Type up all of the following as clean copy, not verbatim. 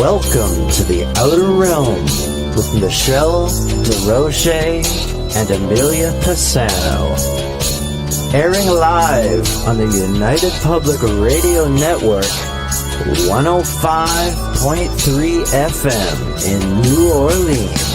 Welcome to the Outer Realm with Michelle DeRoche and Amelia Pisano. Airing live on the United Public Radio Network, 105.3 FM in New Orleans.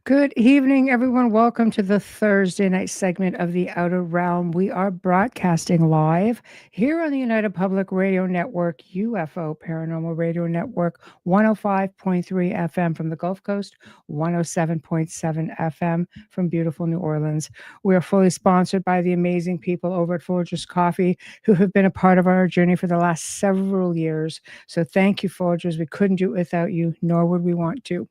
Good evening, everyone. Welcome to the Thursday night segment of The Outer Realm. We are broadcasting live here on the United Public Radio Network, UFO Paranormal Radio Network, 105.3 FM from the Gulf Coast, 107.7 FM from beautiful New Orleans. We are fully sponsored by the amazing people over at Folgers Coffee who have been a part of our journey for the last several years. So thank you, Folgers. We couldn't do it without you, nor would we want to.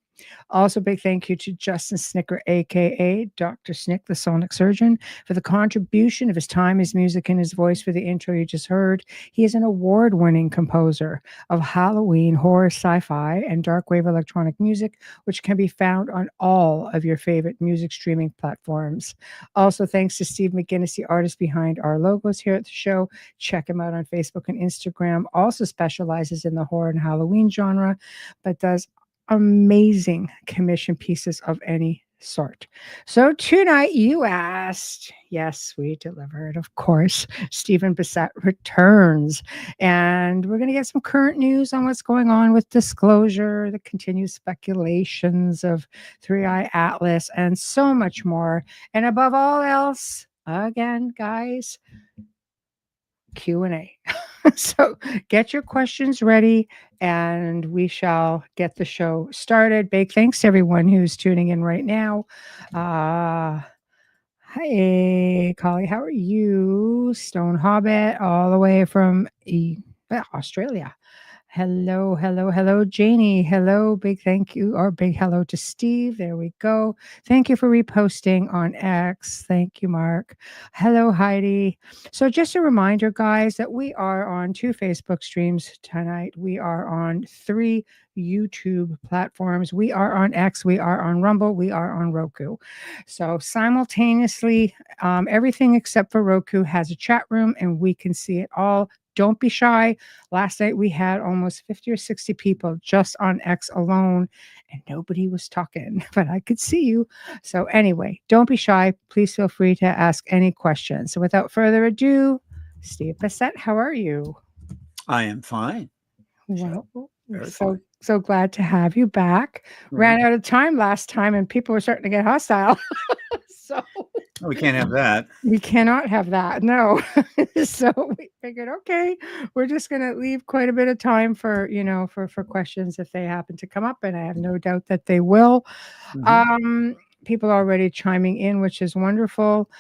Also, big thank you to Justin Snicker, a.k.a. Dr. Snick, the sonic surgeon, for the contribution of his time, his music, and his voice for the intro you just heard. He is an award-winning composer of Halloween, horror, sci-fi, and dark wave electronic music, which can be found on all of your favorite music streaming platforms. Also, thanks to Steve McGinnis, the artist behind our logos here at the show. Check him out on Facebook and Instagram. Also specializes in the horror and Halloween genre, but does amazing commission pieces of any sort. So tonight you asked, yes, we delivered, of course. Stephen Bassett returns, and we're going to get some current news on what's going on with disclosure, the continued speculations of Three Eye Atlas, and so much more. And above all else, again, guys, Q&A. So get your questions ready and we shall get the show started. Big thanks to everyone who's tuning in right now. Hi, Collie. How are you? Stone Hobbit all the way from Australia. Hello, hello, hello, Janie. Hello, big thank you, or big hello to Steve. There we go. Thank you for reposting on X. Thank you, Mark. Hello, Heidi. So just a reminder, guys, that we are on 2 Facebook streams tonight. We are on 3 YouTube platforms. We are on X. We are on Rumble. We are on Roku. So simultaneously, everything except for Roku has a chat room and we can see it all. Don't be shy. Last night we had almost 50 or 60 people just on X alone and nobody was talking, but I could see you. So anyway, don't be shy. Please feel free to ask any questions. So without further ado, Steve Bassett, how are you? I am fine. Well, so glad to have you back. Right. Ran out of time last time and people were starting to get hostile. So we can't have that. We cannot have that. No. So we figured, okay, we're just going to leave quite a bit of time for, for questions if they happen to come up. And I have no doubt that they will. Mm-hmm. People are already chiming in, which is wonderful.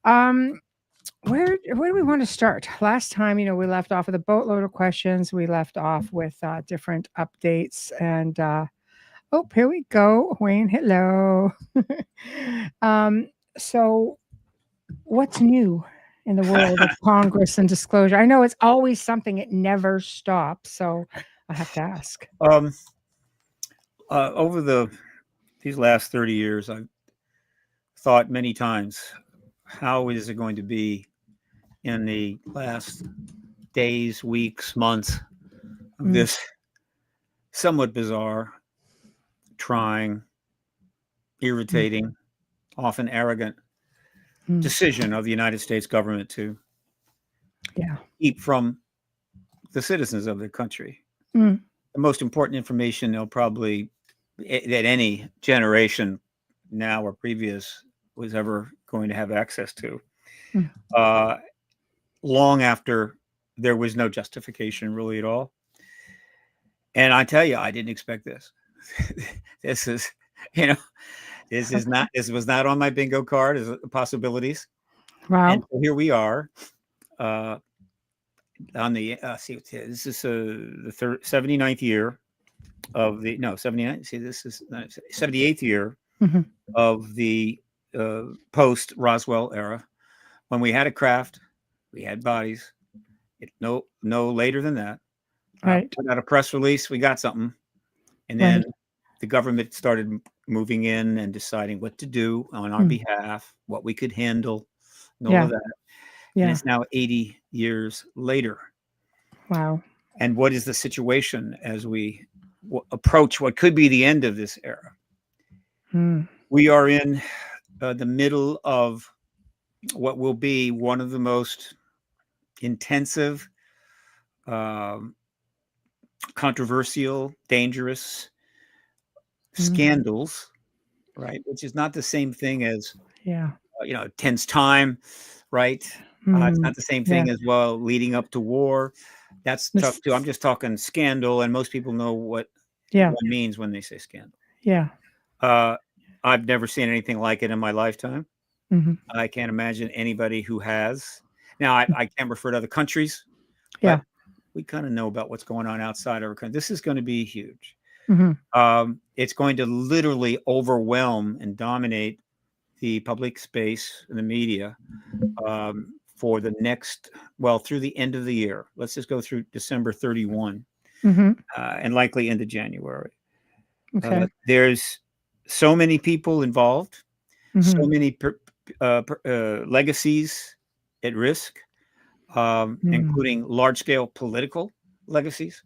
Where do we want to start? Last time, we left off with a boatload of questions. We left off with different updates and, here we go. Wayne, hello. So what's new in the world of Congress and disclosure? I know it's always something. It never stops. So I have to ask. Over these last 30 years, I've thought many times, how is it going to be in the last days, weeks, months of this somewhat bizarre, trying, irritating, often arrogant decision of the United States government to keep from the citizens of the country the most important information they'll probably, that any generation now or previous was ever going to have access to, long after there was no justification really at all. And I tell you, I didn't expect this. This was not on my bingo card as possibilities. Wow. And so here we are on the, this is the 79th year of the, 79th. See, this is 78th year Mhm. of the post Roswell era, when we had a craft, we had bodies. No later than that. Right. Put out a press release. We got something, and Right. then the government started moving in and deciding what to do on our behalf, what we could handle, and all Yeah. of that. And Yeah. it's now 80 years later. Wow. And what is the situation as we approach what could be the end of this era? Mm. We are in the middle of what will be one of the most intensive, controversial, dangerous scandals, right? Which is not the same thing as, Yeah. tense time, right? It's not the same thing as, well, leading up to war. That's tough too. I'm just talking scandal, and most people know what one means when they say scandal. Yeah. I've never seen anything like it in my lifetime. Mhm. I can't imagine anybody who has. Now, I can't refer to other countries, Yeah. but we kind of know about what's going on outside our country. This is going to be huge. Mhm. It's going to literally overwhelm and dominate the public space and the media for the next, well, through the end of the year. Let's just go through December 31 Mhm. and likely into January. Okay. There's so many people involved, so Mhm. many legacies at risk, including large-scale political legacies,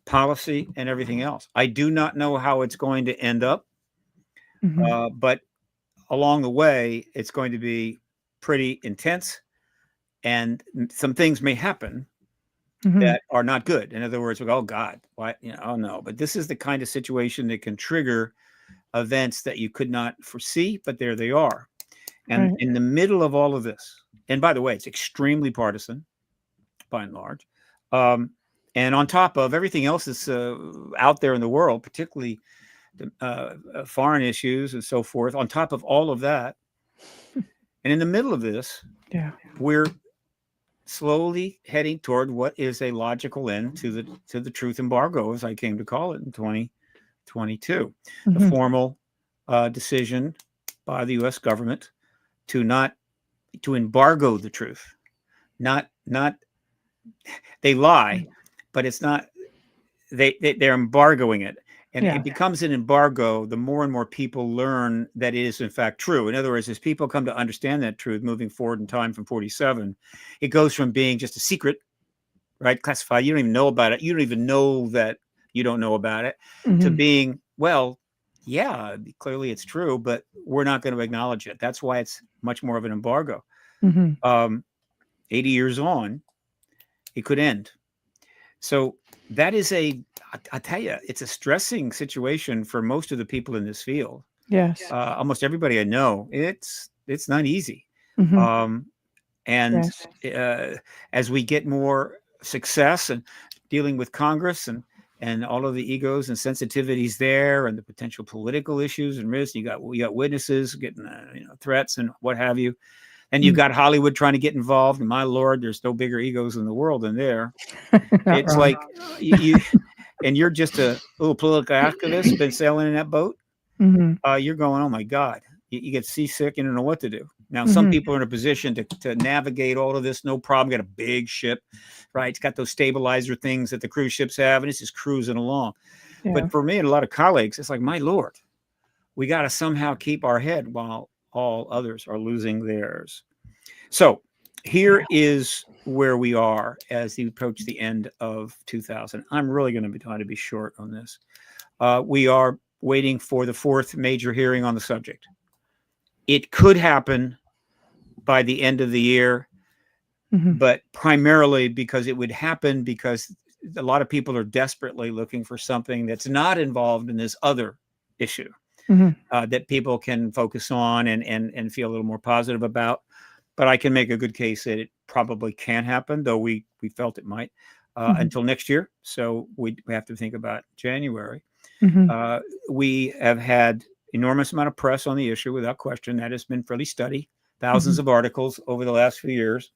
policy, and everything else. I do not know how it's going to end up, Mhm. but along the way, it's going to be pretty intense, and some things may happen Mhm. that are not good. In other words, we go, oh God, why? Oh no. But this is the kind of situation that can trigger events that you could not foresee, but there they are. And Right. in the middle of all of this, and by the way, it's extremely partisan by and large. And on top of everything else that's out there in the world, particularly the foreign issues and so forth, on top of all of that, and in the middle of this, Yeah. we're slowly heading toward what is a logical end to the truth embargo, as I came to call it in 2022, the Mhm. formal decision by the U.S. government to embargo the truth, not they lie, but it's not they're embargoing it. And Yeah. it becomes an embargo the more and more people learn that it is in fact true. In other words, as people come to understand that truth moving forward in time from 47, it goes from being just a secret, right? Classified. You don't even know about it. You don't even know that you don't know about it, to Mhm. being, well, yeah, clearly it's true, but we're not going to acknowledge it. That's why it's much more of an embargo. Mhm. 80 years on, it could end. So that is I tell you, it's a stressing situation for most of the people in this field. Yes. Almost everybody I know, it's not easy. Mhm. And Yes. as we get more success and dealing with Congress and all of the egos and sensitivities there, and the potential political issues and risks, you got witnesses getting threats and what have you. And you've got Hollywood trying to get involved. And my Lord, there's no bigger egos in the world than there. Not It's wrong. like you and you're just a little political activist, been sailing in that boat. Mhm. You're going, oh my God, you get seasick. You don't know what to do. Now, some Mhm. people are in a position to navigate all of this, no problem. Got a big ship, right? It's got those stabilizer things that the cruise ships have, and it's just cruising along. Yeah. But for me and a lot of colleagues, it's like, my Lord, we got to somehow keep our head while all others are losing theirs. So here is where we are as we approach the end of 2000. I'm really going to be trying to be short on this. We are waiting for the fourth major hearing on the subject. It could happen by the end of the year, Mhm. but primarily because it would happen because a lot of people are desperately looking for something that's not involved in this other issue Mhm. that people can focus on and feel a little more positive about. But I can make a good case that it probably can happen, though we felt it might until next year. So we have to think about January. Mhm. We have had enormous amount of press on the issue, without question. That has been fairly steady. Thousands Mhm. of articles over the last few years.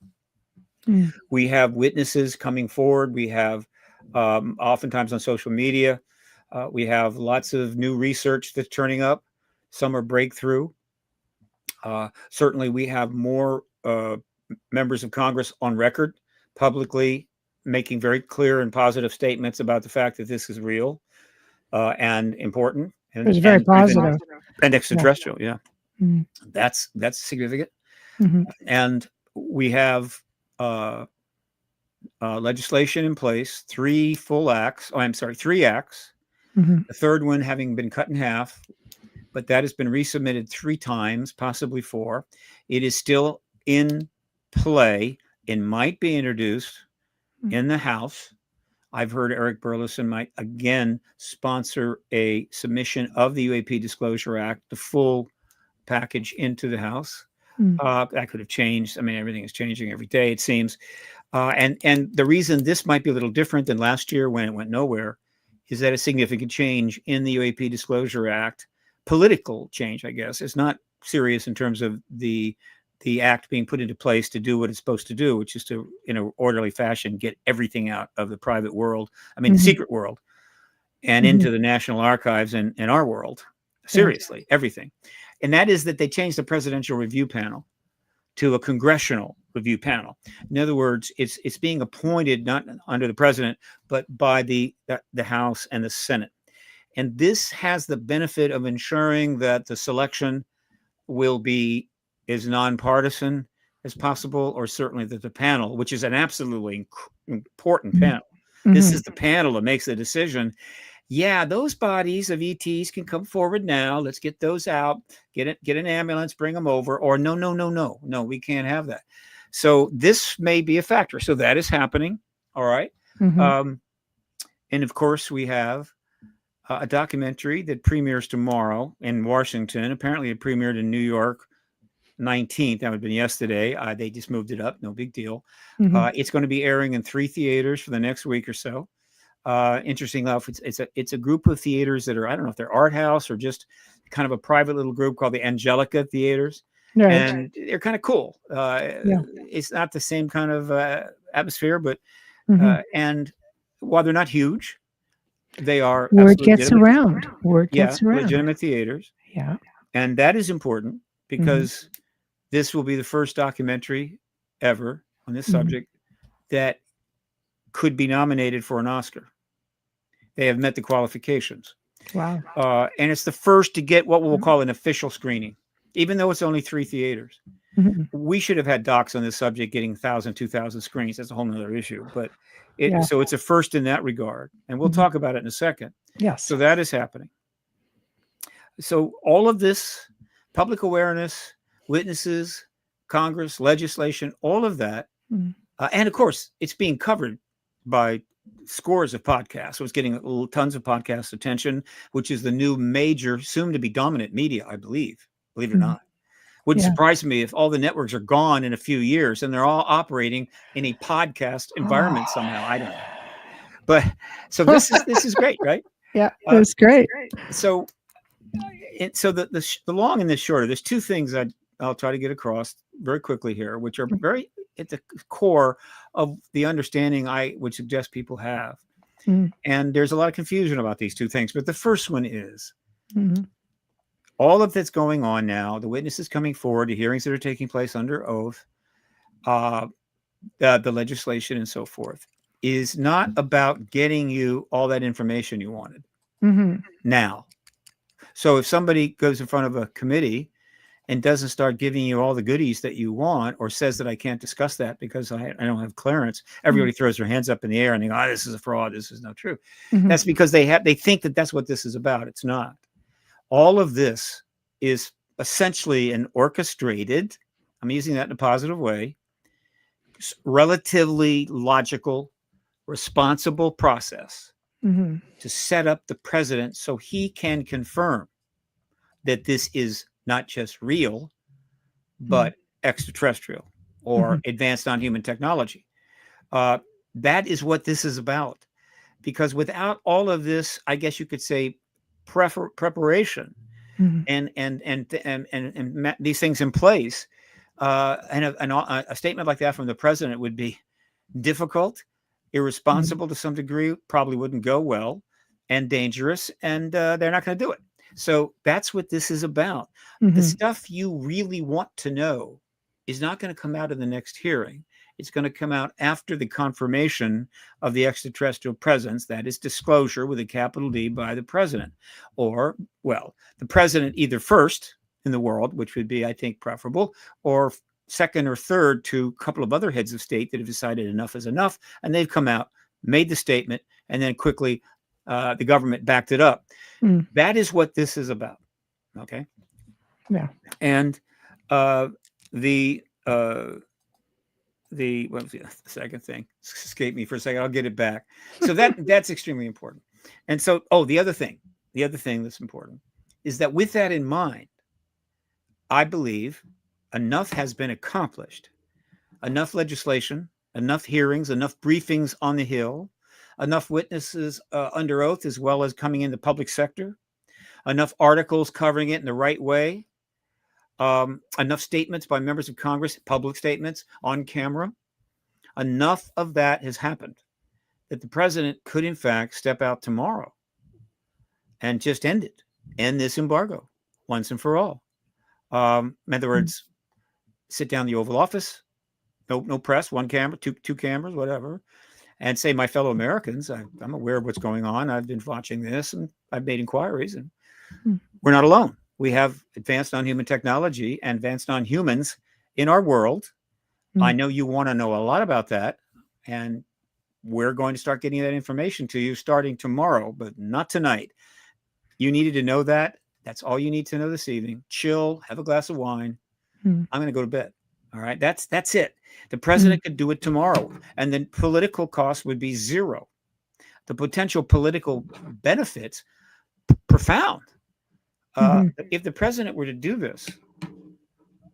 Mm. We have witnesses coming forward. We have oftentimes on social media. We have lots of new research that's turning up Some are breakthrough. Certainly, we have more members of Congress on record publicly making very clear and positive statements about the fact that this is real and important. It was very positive. And extraterrestrial, yeah. Mm. That's significant. Mm-hmm. And we have legislation in place, 3 acts. Mm-hmm. The third one having been cut in half, but that has been resubmitted 3 times, possibly 4. It is still in play. It might be introduced in the House. I've heard Eric Burleson might again sponsor a submission of the UAP Disclosure Act, the full package, into the House. That could have changed. I mean, everything is changing every day, it seems. And the reason this might be a little different than last year when it went nowhere is that a significant change in the UAP Disclosure Act, political change, I guess, is not serious in terms of the act being put into place to do what it's supposed to do, which is to, in an orderly fashion, get everything out of the private world, I mean, the secret world, and into the National Archives and our world. Seriously, everything. And that is that they changed the presidential review panel to a congressional review panel. In other words, it's being appointed not under the president, but by the House and the Senate. And this has the benefit of ensuring that the selection will be as nonpartisan as possible, or certainly that the panel, which is an absolutely important panel, this is the panel that makes the decision. Yeah, those bodies of ETs can come forward now. Let's get those out, get an ambulance, bring them over, or no, we can't have that. So this may be a factor. So that is happening. All right. And of course, we have a documentary that premieres tomorrow in Washington. Apparently it premiered in New York 19th. That would have been yesterday. They just moved it up. No big deal. It's going to be airing in 3 theaters for the next week or so. Interesting enough, it's a group of theaters that are, I don't know if they're art house or just kind of a private little group called the Angelica Theaters. Right. And they're kind of cool. It's not the same kind of atmosphere, but and while they're not huge, they are word gets around. Word gets around. Legitimate theaters. Yeah. And that is important because this will be the first documentary ever on this subject that could be nominated for an Oscar. They have met the qualifications. Wow. And it's the first to get what we'll call an official screening, even though it's only 3 theaters. We should have had docs on this subject getting 1,000, 2,000 screens. That's a whole nother issue. But so it's a first in that regard. And we'll talk about it in a second. Yes. So that is happening. So all of this, public awareness, witnesses, Congress, legislation, all of that. And of course, it's being covered by scores of podcasts. So it's getting tons of podcast attention, which is the new major, soon to be dominant media, I believe it or not. Wouldn't surprise me if all the networks are gone in a few years and they're all operating in a podcast environment somehow. I don't know. But so this is great, right? Yeah, that's great. So the long and the short, there's 2 things I'll try to get across very quickly here, which are very at the core of the understanding I would suggest people have. And there's a lot of confusion about these 2 things. But the first one is all of that's going on now, the witnesses coming forward, the hearings that are taking place under oath, the legislation and so forth, is not about getting you all that information you wanted now. So if somebody goes in front of a committee and doesn't start giving you all the goodies that you want, or says that I can't discuss that because I don't have clearance, everybody throws their hands up in the air and they go, this is a fraud. This is not true. That's because they think that that's what this is about. It's not. All of this is essentially an orchestrated, I'm using that in a positive way, relatively logical, responsible process to set up the president so he can confirm that this is not just real, but extraterrestrial or advanced non-human technology. That is what this is about. Because without all of this, I guess you could say, preparation and these things in place, and a statement like that from the president would be difficult, irresponsible to some degree, probably wouldn't go well, and dangerous, and they're not going to do it. So that's what this is about. The stuff you really want to know is not going to come out in the next hearing. It's going to come out after the confirmation of the extraterrestrial presence, that is disclosure with a capital D by the president. Or, well, the president either first in the world, which would be, I think, preferable, or second or third to a couple of other heads of state that have decided enough is enough, and they've come out, made the statement, and then quickly the government backed it up. That is what this is about. Okay. Yeah. And the what was the second thing? Escaped me for a second. I'll get it back. So that's extremely important. And so, the other thing that's important is that with that in mind, I believe enough has been accomplished, enough legislation, enough hearings, enough briefings on the Hill, enough witnesses under oath, as well as coming in the public sector, enough articles covering it in the right way, enough statements by members of Congress, public statements on camera. Enough of that has happened that the president could, in fact, step out tomorrow and just end this embargo once and for all. In other words, sit down in the Oval Office, no press, one camera, two cameras, whatever, and say, my fellow Americans, I'm aware of what's going on. I've been watching this and I've made inquiries, and we're not alone. We have advanced non-human technology and advanced non-humans in our world. I know you want to know a lot about that, and we're going to start getting that information to you starting tomorrow, but not tonight. You needed to know that. That's all you need to know this evening. Chill, have a glass of wine. I'm going to go to bed. All right. That's it. The president could do it tomorrow, and the political cost would be zero. The potential political benefits, profound. If the president were to do this,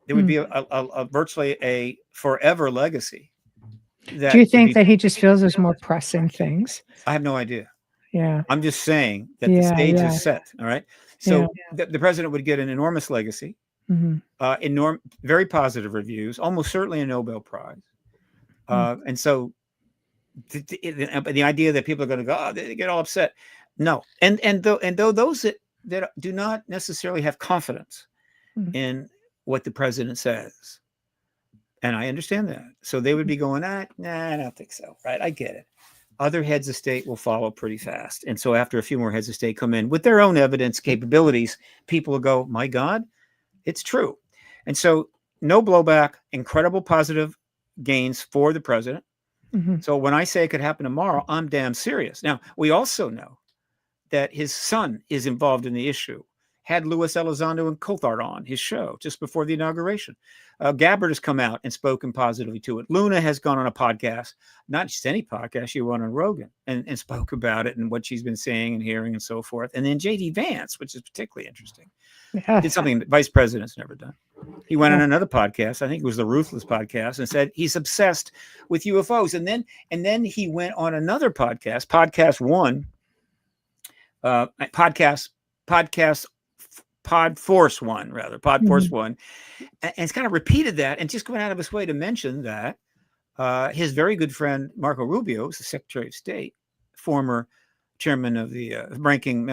there would be a virtually a forever legacy. Do you think that he just feels there's more pressing things? I have no idea. Yeah. I'm just saying that the stage is set. All right. So the president would get an enormous legacy, very positive reviews, almost certainly a Nobel Prize. And so the idea that people are going to go, they get all upset. No. And though those that do not necessarily have confidence in what the president says, and I understand that, so they would be going, nah, I don't think so. Right? I get it. Other heads of state will follow pretty fast, and so after a few more heads of state come in with their own evidence capabilities, people will go, my God, it's true. And so no blowback, incredible positive gains for the president. So when I say it could happen tomorrow, I'm damn serious. Now, we also know that his son is involved in the issue. Had Louis Elizondo and Coulthard on his show just before the inauguration. Gabbard has come out and spoken positively to it. Luna has gone on a podcast, not just any podcast, she went on Rogan and spoke about it and what she's been saying and hearing and so forth. And then J.D. Vance, which is particularly interesting, did something that vice president's never done. He went on another podcast, I think it was the Ruthless podcast, and said he's obsessed with UFOs. And then he went on another podcast, Podcast One, Pod Force One, and it's kind of repeated that and just going out of his way to mention that his very good friend Marco Rubio, the Secretary of State, former chairman of the ranking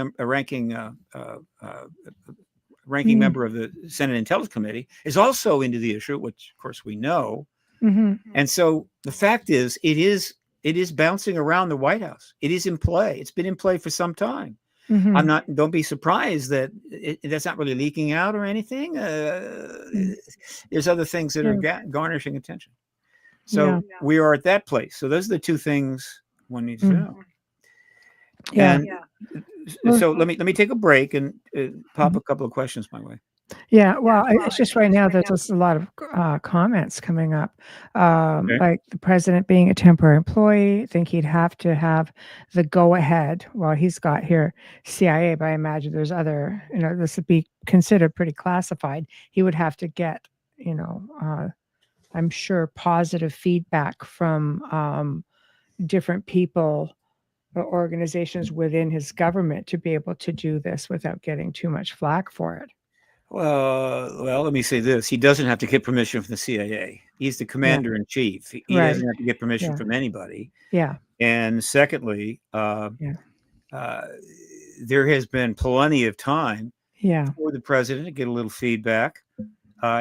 member of the Senate Intelligence Committee, is also into the issue, which of course we know. And so the fact is, it is bouncing around the White House. It is in play. It's been in play for some time. Don't be surprised that that's not really leaking out or anything. There's other things that are garnishing attention. So we are at that place. So those are the two things one needs to know. So let me take a break and pop a couple of questions my way. Yeah, well, it's just right now there's just a lot of comments coming up, like the president being a temporary employee. I think he'd have to have the go-ahead. Well, he's got here CIA, but I imagine there's other, this would be considered pretty classified. He would have to get, I'm sure, positive feedback from different people or organizations within his government to be able to do this without getting too much flack for it. Well, let me say this. He doesn't have to get permission from the CIA. He's the commander in chief. He doesn't have to get permission from anybody. Yeah. And secondly, there has been plenty of time Yeah. for the president to get a little feedback.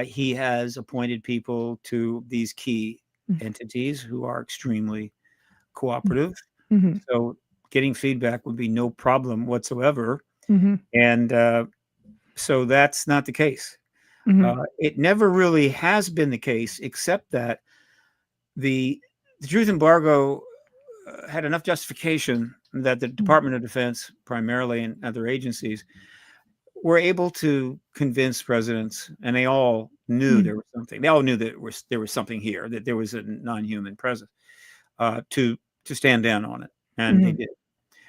He has appointed people to these key entities who are extremely cooperative. Mm-hmm. So getting feedback would be no problem whatsoever. Mm-hmm. And so that's not the case. Mm-hmm. It never really has been the case, except that the truth embargo had enough justification that the Department of Defense, primarily, and other agencies were able to convince presidents, and they all knew there was something. They all knew that there was something here, that there was a non-human presence, to stand down on it, and they did.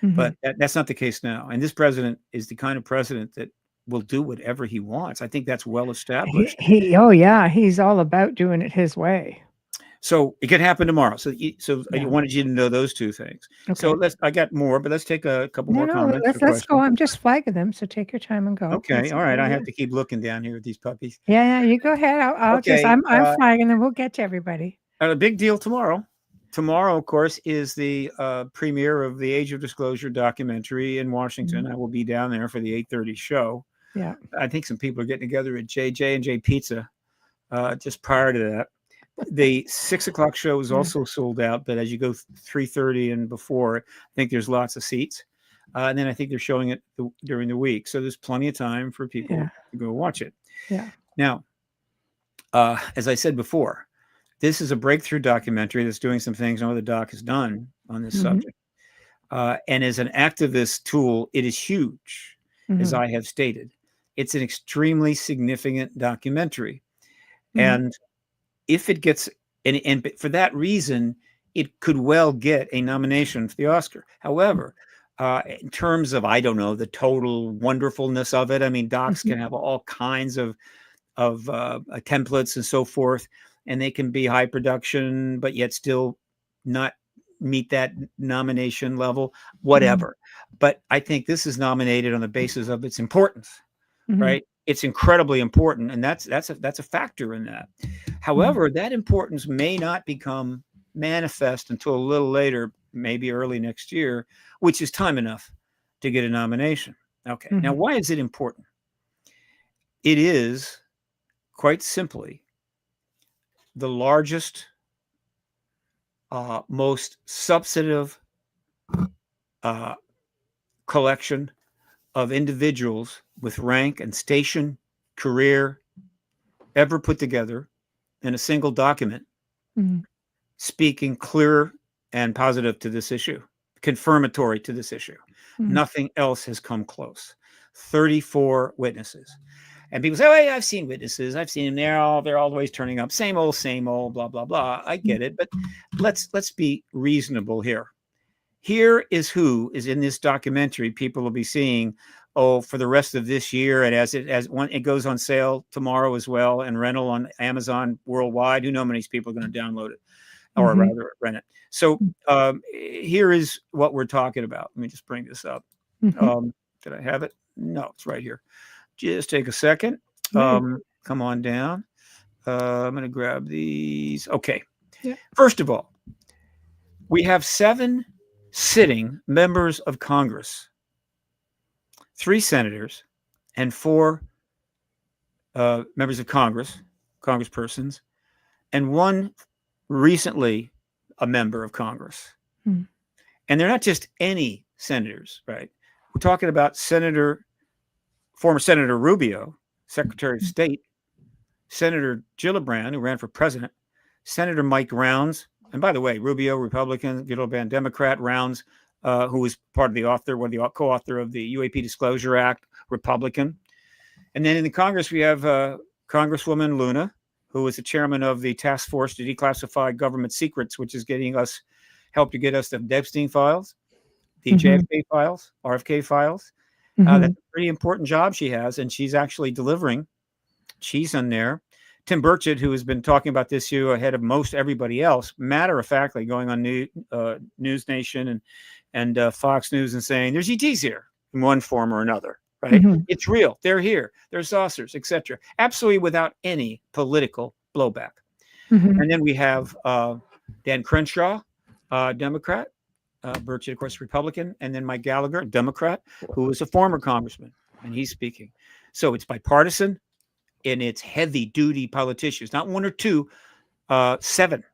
But that's not the case now. And this president is the kind of president that will do whatever he wants. I think that's well established. Oh yeah, he's all about doing it his way. So it could happen tomorrow. So I Yeah. wanted you to know those two things. So Okay. I got more, but let's take a couple more No, comments. let's go. I'm just flagging them, so take your time and go. Okay. All right. I have to keep looking down here at these puppies. Yeah, you go ahead. I'll Okay, I'm flagging them. We'll get to everybody. A big deal tomorrow. Tomorrow, of course, is the premiere of the Age of Disclosure documentary in Washington. I will be down there for the 8:30 show. Yeah. I think some people are getting together at J&J Pizza just prior to that. The 6 o'clock show is also sold out, but as you go 3:30 and before, I think there's lots of seats. And then I think they're showing it during the week. So there's plenty of time for people to go watch it. Yeah. Now, as I said before, this is a breakthrough documentary that's doing some things no other doc has done on this subject. And as an activist tool, it is huge, as I have stated. It's an extremely significant documentary. And if it gets, and for that reason, it could well get a nomination for the Oscar. However, in terms of, I don't know, the total wonderfulness of it, I mean, docs can have all kinds of templates and so forth, and they can be high production, but yet still not meet that nomination level, whatever. But I think this is nominated on the basis of its importance, right? It's incredibly important, and that's a factor in that. However, that importance may not become manifest until a little later, maybe early next year, which is time enough to get a nomination. Okay. Now, why is it important? It is quite simply the largest, most substantive collection of individuals with rank and station, career, ever put together in a single document, speaking clear and positive to this issue, confirmatory to this issue. Nothing else has come close. 34 witnesses. And people say, oh, yeah, I've seen witnesses. I've seen them. They're always turning up. Same old, blah, blah, blah. I get it. But let's be reasonable here. Here is who is in this documentary people will be seeing, for the rest of this year. And as it goes on sale tomorrow as well, and rental on Amazon worldwide, who knows how many people are going to download it, or rather rent it. So here is what we're talking about. Let me just bring this up. Did I have it? No, it's right here. Just take a second. Come on down. I'm going to grab these. Okay. Yeah. First of all, we have 7 sitting members of Congress, 3 senators, and 4 members of Congress, congresspersons, and 1 recently a member of Congress. And they're not just any senators, right? We're talking about former Senator Rubio, Secretary of State, Senator Gillibrand, who ran for president, Senator Mike Rounds, and by the way, Rubio, Republican, Gillibrand, Democrat, Rounds, who was part of the co-author of the UAP Disclosure Act, Republican. And then in the Congress, we have Congresswoman Luna, who is the chairman of the Task Force to Declassify Government Secrets, which is helped to get us the Epstein files, the JFK files, RFK files. That's a pretty important job she has, and she's actually delivering. She's in there. Tim Burchett, who has been talking about this issue ahead of most everybody else, matter-of-factly going on News Nation and Fox News and saying, there's ETs here in one form or another, right? It's real. They're here. They're saucers, etc. Absolutely without any political blowback. And then we have Dan Crenshaw, Democrat, Burchett, of course, Republican, and then Mike Gallagher, Democrat, who is a former congressman, and he's speaking. So it's bipartisan, and it's heavy-duty politicians, not one or two, 7.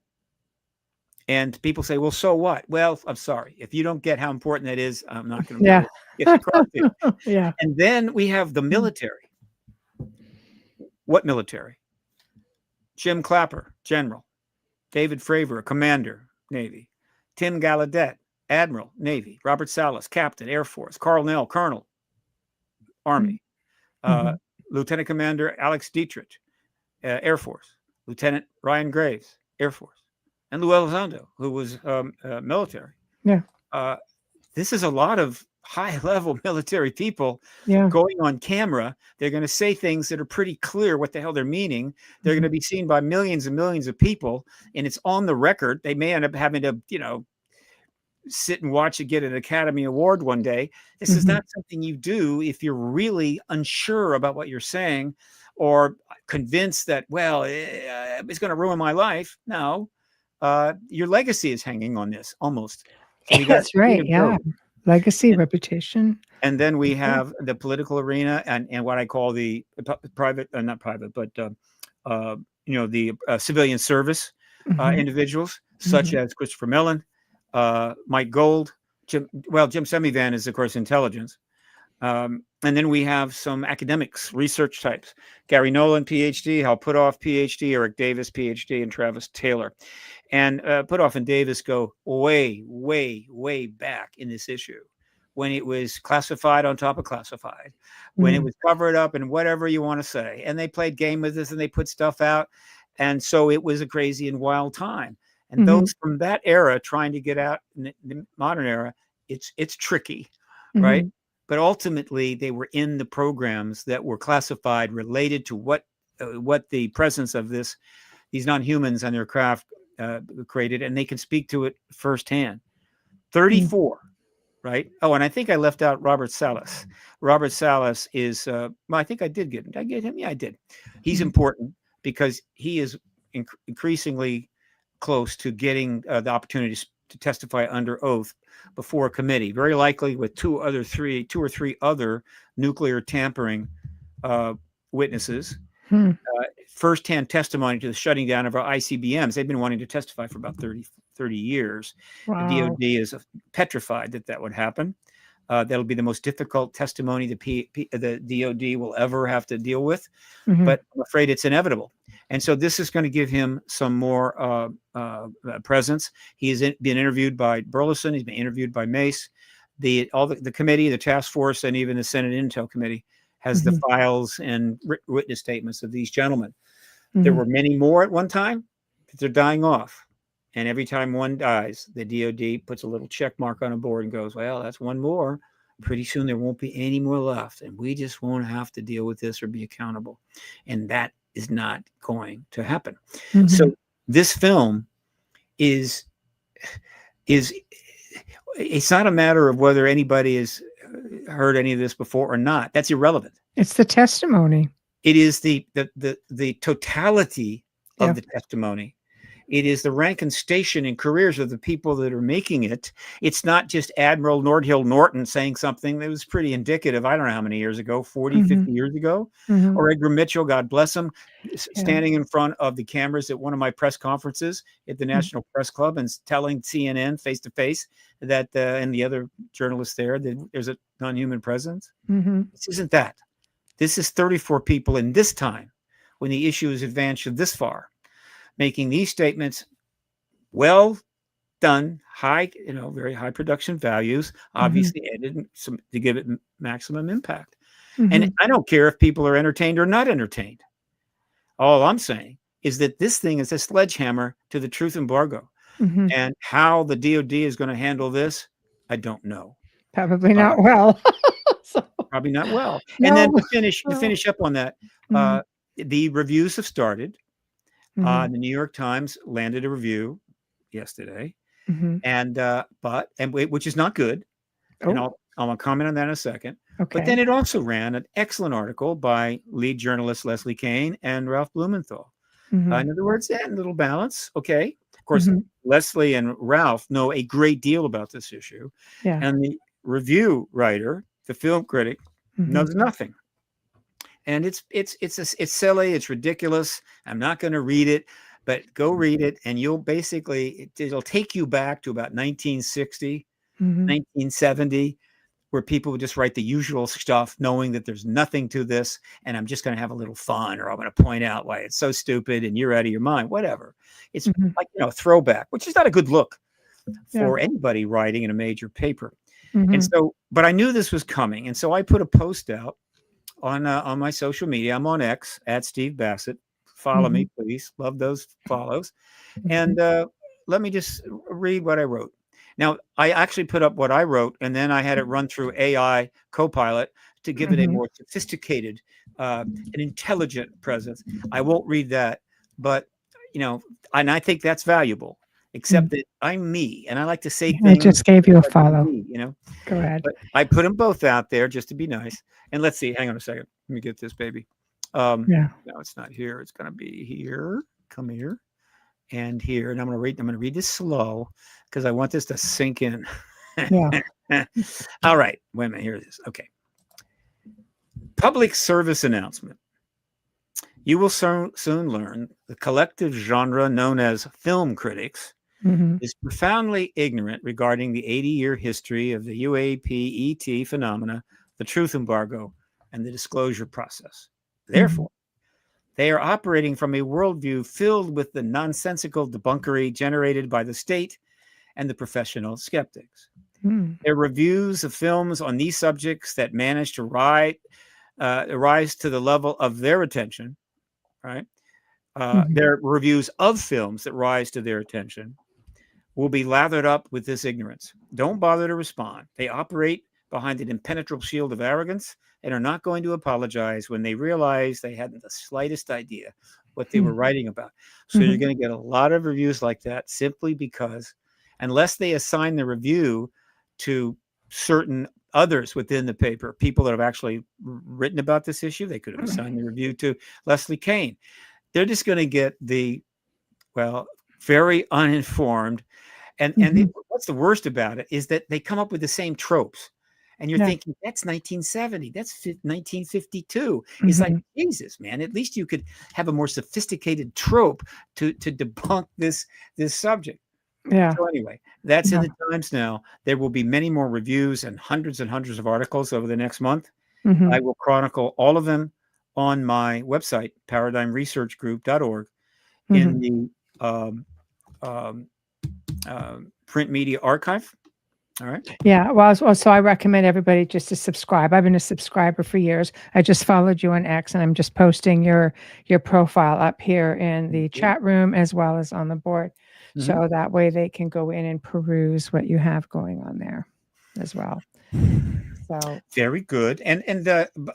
And people say, well, so what? Well, I'm sorry. If you don't get how important that is, I'm not going to be able to get across it. Yeah. And then we have the military. What military? Jim Clapper, General. David Fravor, Commander, Navy. Tim Gallaudet, Admiral, Navy. Robert Salas, Captain, Air Force. Carl Nell, Colonel, Army. Lieutenant Commander Alex Dietrich, Air Force. Lieutenant Ryan Graves, Air Force. And Lou Elizondo, who was military. Yeah. This is a lot of high-level military people going on camera. They're going to say things that are pretty clear what the hell they're meaning. They're going to be seen by millions and millions of people, and it's on the record. They may end up having to, sit and watch it get an Academy Award one day. This is not something you do if you're really unsure about what you're saying or convinced that, well, it's going to ruin my life. No. Your legacy is hanging on this almost. So that's right. Yeah. Legacy, reputation. And then we have the political arena and what I call the private, not private, but, the civilian service individuals, such as Christopher Mellon, Mike Gold, Jim Semivan is, of course, intelligence. And then we have some academics, research types. Gary Nolan, PhD, Hal Puthoff, PhD, Eric Davis, PhD, and Travis Taylor. And Puthoff and Davis go way, way, way back in this issue when it was classified on top of classified, when it was covered up and whatever you want to say. And they played game with this and they put stuff out. And so it was a crazy and wild time. And those from that era trying to get out in the modern era, it's tricky, right? But ultimately, they were in the programs that were classified related to what the presence of these non-humans and their craft created, and they can speak to it firsthand. 34, right? Oh, and I think I left out Robert Salas. Robert Salas is, I think I did get him. Did I get him? Yeah, I did. He's important because he is increasingly close to getting the opportunity to testify under oath before a committee, very likely with two or three other nuclear tampering witnesses. First-hand testimony to the shutting down of our ICBMs. They've been wanting to testify for about 30 years. Wow. The DOD is petrified that would happen. That'll be the most difficult testimony the DOD will ever have to deal with, but I'm afraid it's inevitable. And so this is going to give him some more presence. He has been interviewed by Burleson. He's been interviewed by Mace. The committee, the task force, and even the Senate Intel Committee has the files and witness statements of these gentlemen. There were many more at one time, but they're dying off. And every time one dies, the DOD puts a little check mark on a board and goes, well, that's one more. Pretty soon there won't be any more left. And we just won't have to deal with this or be accountable. And that is not going to happen. So this film is it's not a matter of whether anybody has heard any of this before or not. That's irrelevant. It's the testimony. It is the totality of the testimony. It is the rank and station and careers of the people that are making it. It's not just Admiral Nordhill Norton saying something that was pretty indicative. I don't know how many years ago, 40, 50 years ago, or Edgar Mitchell, God bless him, standing in front of the cameras at one of my press conferences at the National Press Club and telling CNN face to face that, and the other journalists there, that there's a non-human presence. This isn't that. This is 34 people in this time when the issue is advanced this far, making these statements. Well done, high, very high production values, obviously edited to give it maximum impact. And I don't care if people are entertained or not entertained. All I'm saying is that this thing is a sledgehammer to the truth embargo. And how the DOD is going to handle this, I don't know. Probably not well. Probably not well. No. And then to finish up on that, the reviews have started. The New York Times landed a review yesterday, which is not good. And I'll comment on that in a second. Okay. But then it also ran an excellent article by lead journalist Leslie Kean and Ralph Blumenthal. In other words, a little balance. Okay. Of course, Leslie and Ralph know a great deal about this issue. And the review writer, the film critic, knows nothing. and it's silly, it's ridiculous. I'm not going to read it, but go read it, and you'll basically it'll take you back to about 1960, Mm-hmm. 1970, where people would just write the usual stuff, knowing that there's nothing to this, and I'm just going to have a little fun, or I'm going to point out why it's so stupid, and you're out of your mind, whatever. It's Mm-hmm. like, a throwback, which is not a good look Yeah. for anybody writing in a major paper. Mm-hmm. And so, but I knew this was coming, and so I put a post out on my social media. I'm on X at Steve Bassett. Follow me, please. Love those follows. And let me just read what I wrote. Now, I actually put up what I wrote, and then I had it run through AI Copilot to give it a more sophisticated, an intelligent presence. I won't read that, but and I think that's valuable. Except that I'm me, and I like to say I things. just gave you a like follow. me, Go ahead. But I put them both out there just to be nice. And let's see. Hang on a second. Let me get this baby. Yeah. No, it's not here. It's going to be here. Come here and here. And I'm going to read this slow because I want this to sink in. Yeah. All right. Wait a minute. Here it is. Okay. Public service announcement. You will soon learn the collective genre known as film critics is profoundly ignorant regarding the 80-year history of the UAP ET phenomena, the truth embargo, and the disclosure process. Therefore, they are operating from a worldview filled with the nonsensical debunkery generated by the state and the professional skeptics. Their reviews of films on these subjects that manage to rise to the level of their attention, right? Their reviews of films that rise to their attention will be lathered up with this ignorance. Don't bother to respond. They operate behind an impenetrable shield of arrogance and are not going to apologize when they realize they hadn't the slightest idea what they were writing about. So you're going to get a lot of reviews like that simply because unless they assign the review to certain others within the paper, people that have actually written about this issue, they could have assigned the review to Leslie Kean. They're just going to get the, very uninformed. And what's the worst about it is that they come up with the same tropes. And you're thinking, that's 1970. That's 1952. It's like, Jesus, man, at least you could have a more sophisticated trope to debunk this subject. Yeah. So anyway, that's in the Times now. There will be many more reviews and hundreds of articles over the next month. I will chronicle all of them on my website, paradigmresearchgroup.org, in the print media archive. All right. Yeah. Well, so I recommend everybody just to subscribe. I've been a subscriber for years. I just followed you on X, and I'm just posting your profile up here in the chat room as well as on the board. So that way they can go in and peruse what you have going on there as well. So very good. And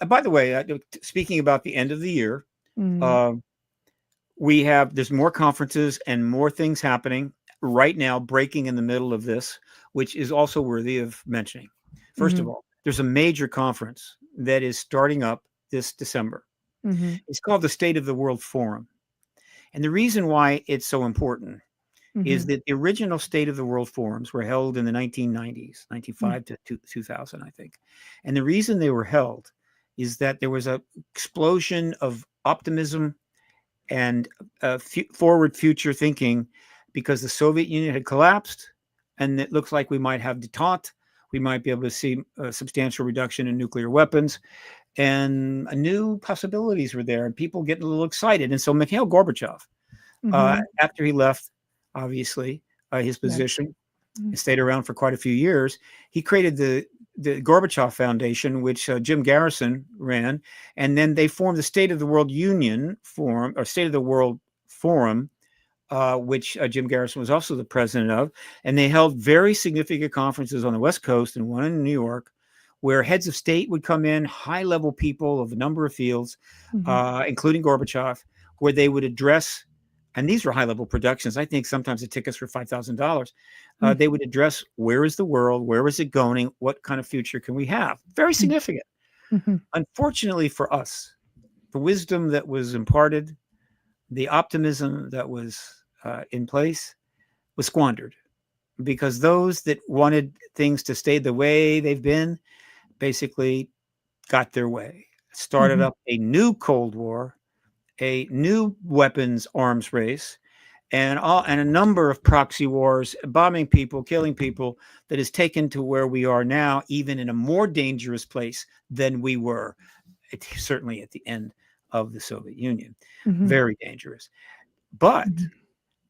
by the way, speaking about the end of the year, there's more conferences and more things happening right now, breaking in the middle of this, which is also worthy of mentioning. First of all, there's a major conference that is starting up this December. It's called the State of the World Forum. And the reason why it's so important is that the original State of the World Forums were held in the 1990s, 95 to 2000, I think. And the reason they were held is that there was an explosion of optimism and forward future thinking because the Soviet Union had collapsed, and it looks like we might have detente. We might be able to see a substantial reduction in nuclear weapons, and new possibilities were there, and people getting a little excited. And so Mikhail Gorbachev, after he left, obviously, his position, stayed around for quite a few years, he created the Gorbachev Foundation, which Jim Garrison ran, and then they formed the State of the World Union Forum, or State of the World Forum, which Jim Garrison was also the president of, and they held very significant conferences on the West Coast and one in New York, where heads of state would come in, high-level people of a number of fields, including Gorbachev, where they would address, and these were high-level productions. I think sometimes the tickets were $5,000. They would address, where is the world? Where is it going? What kind of future can we have? Very significant. Unfortunately for us, the wisdom that was imparted, the optimism that was in place was squandered because those that wanted things to stay the way they've been basically got their way. started up a new Cold War, a new weapons arms race, and a number of proxy wars, bombing people, killing people, that has taken to where we are now, even in a more dangerous place than we were, certainly at the end of the Soviet Union. Very dangerous. But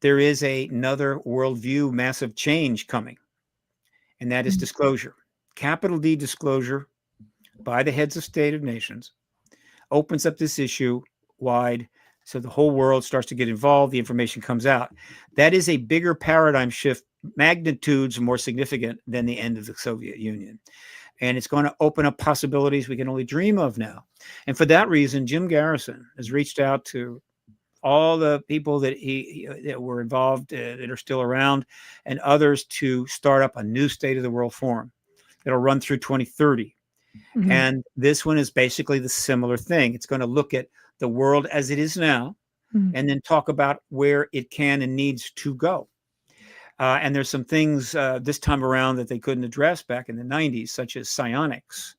there is another worldview massive change coming, and that is disclosure. Capital D disclosure by the heads of state of nations opens up this issue wide, so the whole world starts to get involved. The information comes out. That is a bigger paradigm shift, magnitudes more significant than the end of the Soviet Union. And it's going to open up possibilities we can only dream of now. And for that reason, Jim Garrison has reached out to all the people that that were involved, that are still around, and others, to start up a new State of the World Forum that'll run through 2030. And this one is basically the similar thing. It's going to look at the world as it is now, and then talk about where it can and needs to go. And there's some things this time around that they couldn't address back in the 90s, such as psionics,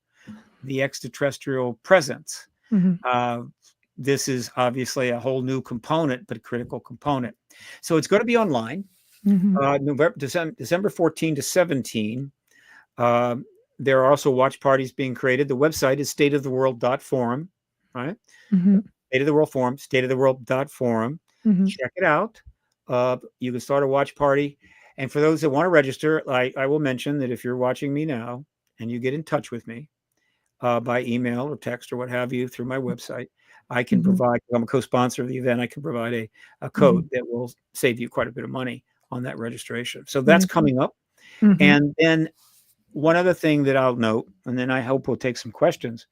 the extraterrestrial presence. This is obviously a whole new component, but a critical component. So it's going to be online, December 14 to 17. There are also watch parties being created. The website is stateoftheworld.forum, right? State of the World Forum, stateoftheworld.forum. Check it out. You can start a watch party. And for those that want to register, I will mention that if you're watching me now and you get in touch with me by email or text or what have you through my website, I can provide, I'm a co-sponsor of the event, I can provide a code that will save you quite a bit of money on that registration. So that's coming up. And then one other thing that I'll note, and then I hope we'll take some questions.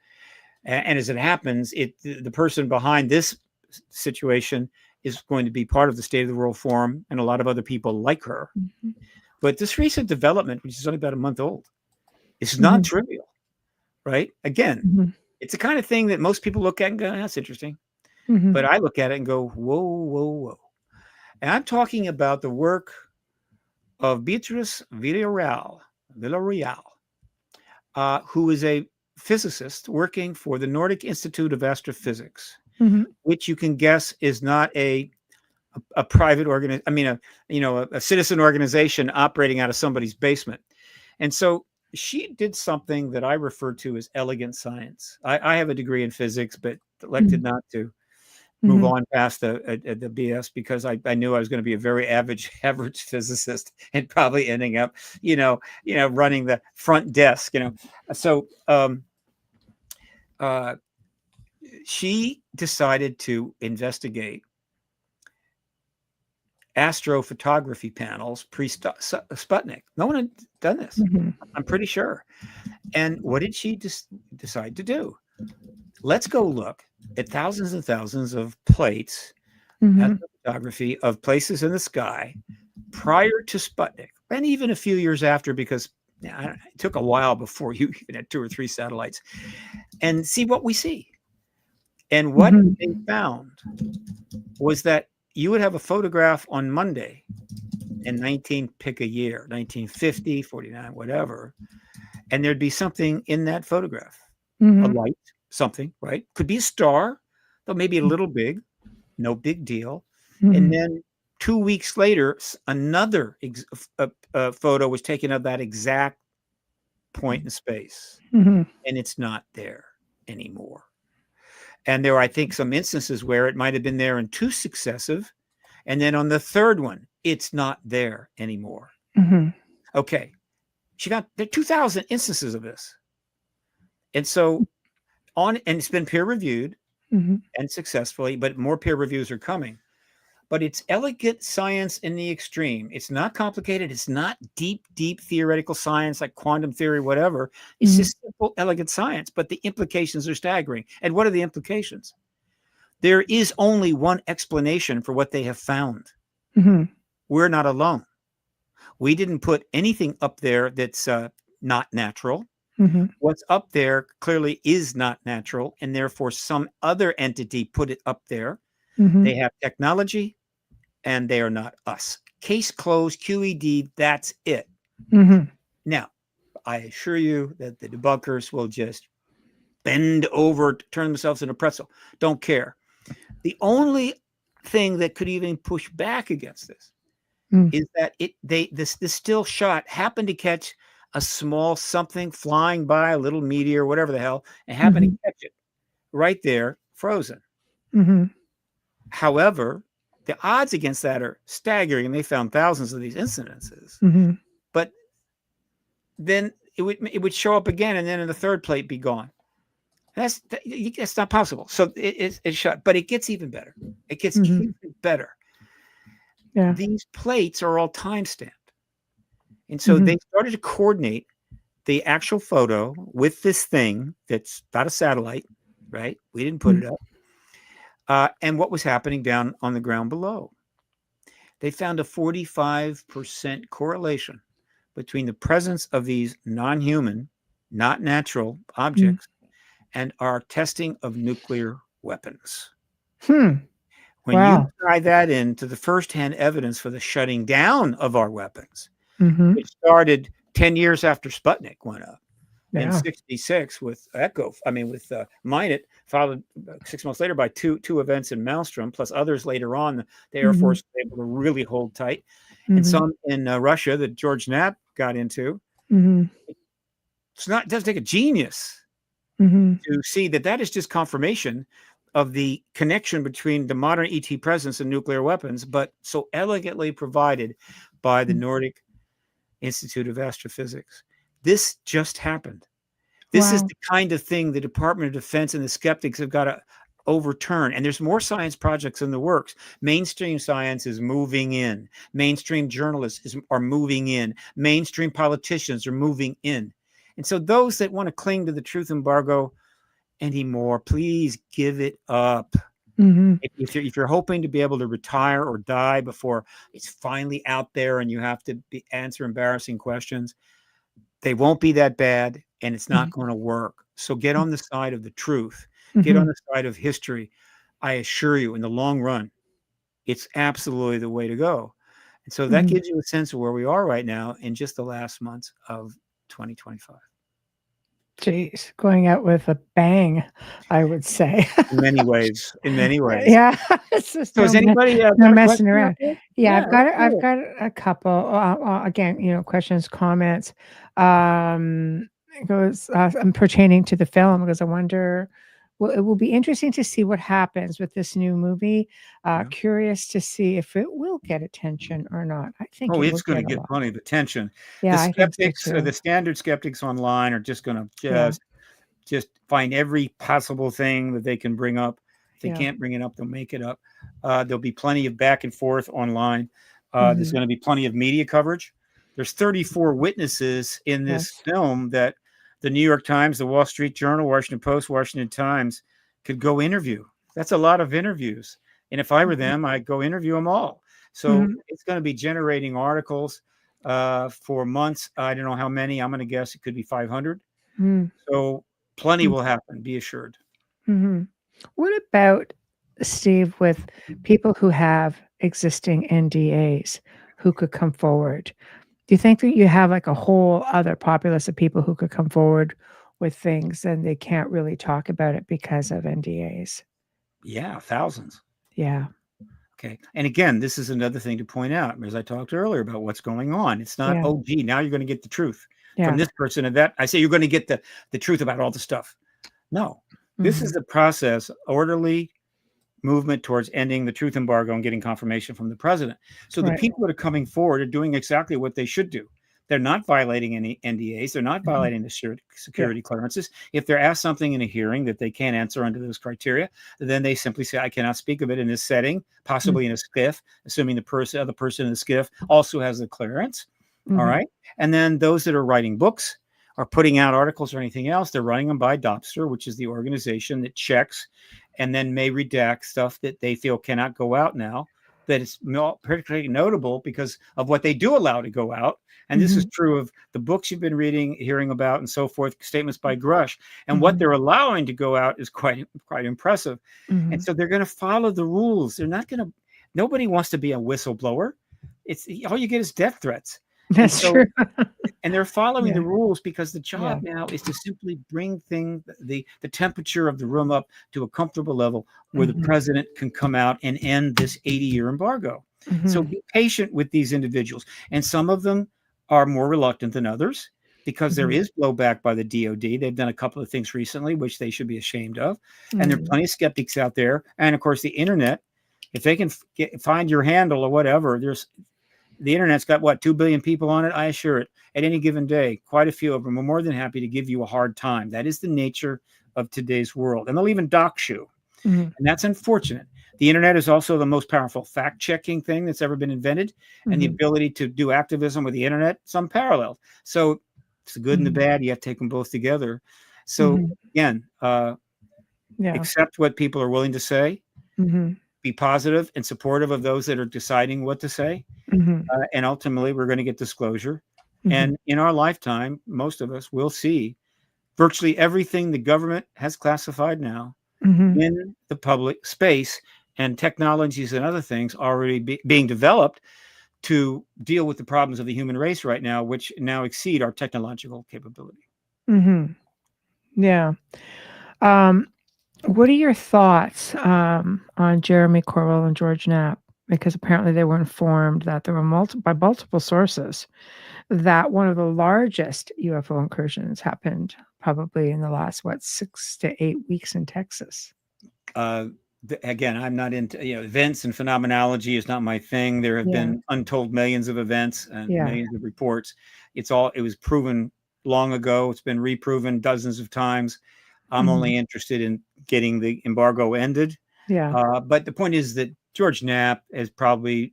And as it happens, the person behind this situation is going to be part of the State of the World Forum, and a lot of other people like her. But this recent development, which is only about a month old, is not trivial, right? Again, it's the kind of thing that most people look at and go, that's interesting. But I look at it and go, whoa, whoa, whoa. And I'm talking about the work of Beatrice Villarreal, who is a physicist working for the Nordic Institute of Astrophysics, which you can guess is not a private organization. I mean, a citizen organization operating out of somebody's basement. And so she did something that I refer to as elegant science. I have a degree in physics, but elected not to move on past the BS, because I knew I was going to be a very average physicist and probably ending up, running the front desk, So she decided to investigate astrophotography panels pre-Sputnik. No one had done this. I'm pretty sure. And what did she decide to do? Let's go look at thousands and thousands of plates, astrophotography of places in the sky prior to Sputnik, and even a few years after, because it took a while before you even had 2 or 3 satellites, and see what we see. And what they found was that you would have a photograph on Monday in 1950, 49, whatever, and there'd be something in that photograph, a light, something, right? Could be a star, though maybe a little big, no big deal. And then 2 weeks later, another photo was taken of that exact point in space, and it's not there anymore. And there are, I think, some instances where it might have been there in 2 successive, and then on the third one, it's not there anymore. Okay. There are 2,000 instances of this. And so and it's been peer reviewed and successfully, but more peer reviews are coming. But it's elegant science in the extreme. It's not complicated. It's not deep theoretical science like quantum theory, whatever. It's just simple, elegant science, but the implications are staggering. And what are the implications? There is only one explanation for what they have found. We're not alone. We didn't put anything up there that's not natural. What's up there clearly is not natural, and therefore some other entity put it up there. They have technology, and they are not us. Case closed, QED, that's it. Now, I assure you that the debunkers will just bend over, turn themselves into pretzel. Don't care. The only thing that could even push back against this is that this still shot happened to catch a small something flying by, a little meteor, whatever the hell, and happened to catch it right there, frozen. However, the odds against that are staggering, and they found thousands of these incidences. But then it would show up again, and then in the third plate be gone. That's not possible. So it's shot, but it gets even better. It gets even better. Yeah. These plates are all time stamped, and so they started to coordinate the actual photo with this thing that's not a satellite, right? We didn't put it up, and what was happening down on the ground below. They found a 45% correlation between the presence of these non-human, not natural objects and our testing of nuclear weapons. When you tie that into the firsthand evidence for the shutting down of our weapons, which started 10 years after Sputnik went up in 66 with Minot, followed 6 months later by two events in Maelstrom, plus others later on. The Air Force was able to really hold tight, and some in Russia that George Knapp got into. It doesn't take a genius to see that is just confirmation of the connection between the modern ET presence and nuclear weapons, but so elegantly provided by the Nordic Institute of Astrophysics. This just happened. This is the kind of thing the Department of Defense and the skeptics have got to overturn. And there's more science projects in the works. Mainstream science is moving in. Mainstream journalists are moving in. Mainstream politicians are moving in. And so those that want to cling to the truth embargo anymore, please give it up. If you're hoping to be able to retire or die before it's finally out there and you have to answer embarrassing questions, they won't be that bad, and it's not going to work. So get on the side of the truth. Get on the side of history. I assure you, in the long run, it's absolutely the way to go. And so that gives you a sense of where we are right now in just the last months of 2025. Jeez, going out with a bang, I would say. In many ways. Yeah. So is anybody no messing around? Yeah, Yeah, I've got a couple. Again, questions, comments. It goes pertaining to the film because I wonder. Well, it will be interesting to see what happens with this new movie. Curious to see if it will get attention or not. I think it's going to get plenty of attention. Yeah, the skeptics, the standard skeptics online are just going to just find every possible thing that they can bring up. If they can't bring it up, they'll make it up. There'll be plenty of back and forth online. There's going to be plenty of media coverage. There's 34 witnesses in this film that the New York Times, the Wall Street Journal, Washington Post, Washington Times could go interview. That's a lot of interviews. And if I were them, I'd go interview them all. So it's going to be generating articles for months. I don't know how many. I'm going to guess it could be 500. So plenty will happen, be assured. What about, Steve, with people who have existing NDAs who could come forward? Do you think that you have like a whole other populace of people who could come forward with things and they can't really talk about it because of NDAs? Yeah, thousands. Yeah. Okay. And again, this is another thing to point out, as I talked earlier about what's going on. It's not, now you're going to get the truth from this person and that. I say you're going to get the truth about all the stuff. No, this is the process, orderly movement towards ending the truth embargo and getting confirmation from the president. So the people that are coming forward are doing exactly what they should do. They're not violating any NDAs. They're not violating the security clearances. If they're asked something in a hearing that they can't answer under those criteria, then they simply say, I cannot speak of it in this setting, possibly in a SCIF, assuming the other person in the SCIF also has the clearance. All right. And then those that are writing books or putting out articles or anything else, they're running them by DOPSTR, which is the organization that checks and then may redact stuff that they feel cannot go out now. That is particularly notable because of what they do allow to go out. And this is true of the books you've been reading, hearing about, and so forth, statements by Grush. And what they're allowing to go out is quite impressive. And so they're going to follow the rules. They're not going to, nobody wants to be a whistleblower. It's all you get is death threats. That's true. And they're following Yeah. the rules because the job now is to simply bring the temperature of the room up to a comfortable level where the president can come out and end this 80-year embargo. So be patient with these individuals. And some of them are more reluctant than others because there is blowback by the DOD. They've done a couple of things recently, which they should be ashamed of. And there are plenty of skeptics out there. And of course, the internet, if they can find your handle or whatever, the internet's got what, 2 billion people on it? I assure it, at any given day, quite a few of them are more than happy to give you a hard time. That is the nature of today's world. And they'll even dox you. And that's unfortunate. The internet is also the most powerful fact-checking thing that's ever been invented. And the ability to do activism with the internet, some parallel. So it's the good and the bad. You have to take them both together. So again, accept what people are willing to say. Be positive and supportive of those that are deciding what to say. And ultimately, we're going to get disclosure. And in our lifetime, most of us will see virtually everything the government has classified now in the public space, and technologies and other things already being developed to deal with the problems of the human race right now, which now exceed our technological capability. Yeah. What are your thoughts on Jeremy Corbell and George Knapp? Because apparently they were informed that there were by multiple sources that one of the largest UFO incursions happened probably in the last, 6 to 8 weeks in Texas. Again, I'm not into, events and phenomenology is not my thing. There have been untold millions of events and millions of reports. It was proven long ago. It's been reproven dozens of times. I'm only interested in getting the embargo ended. But the point is that George Knapp has probably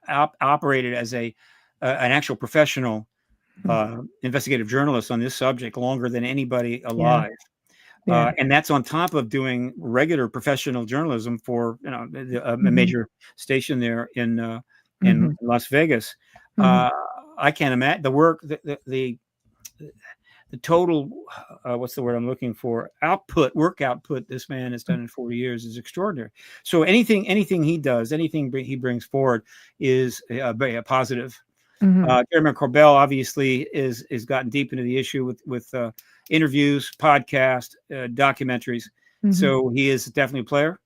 operated as an actual professional investigative journalist on this subject longer than anybody alive. And that's on top of doing regular professional journalism for a major station there in Las Vegas. I can't imagine the work, the total, what's the word I'm looking for? Work output this man has done in 40 years is extraordinary. So anything he does, anything he brings forward is very positive. Jeremy Corbell obviously is gotten deep into the issue with interviews, podcasts, documentaries. So he is definitely a player.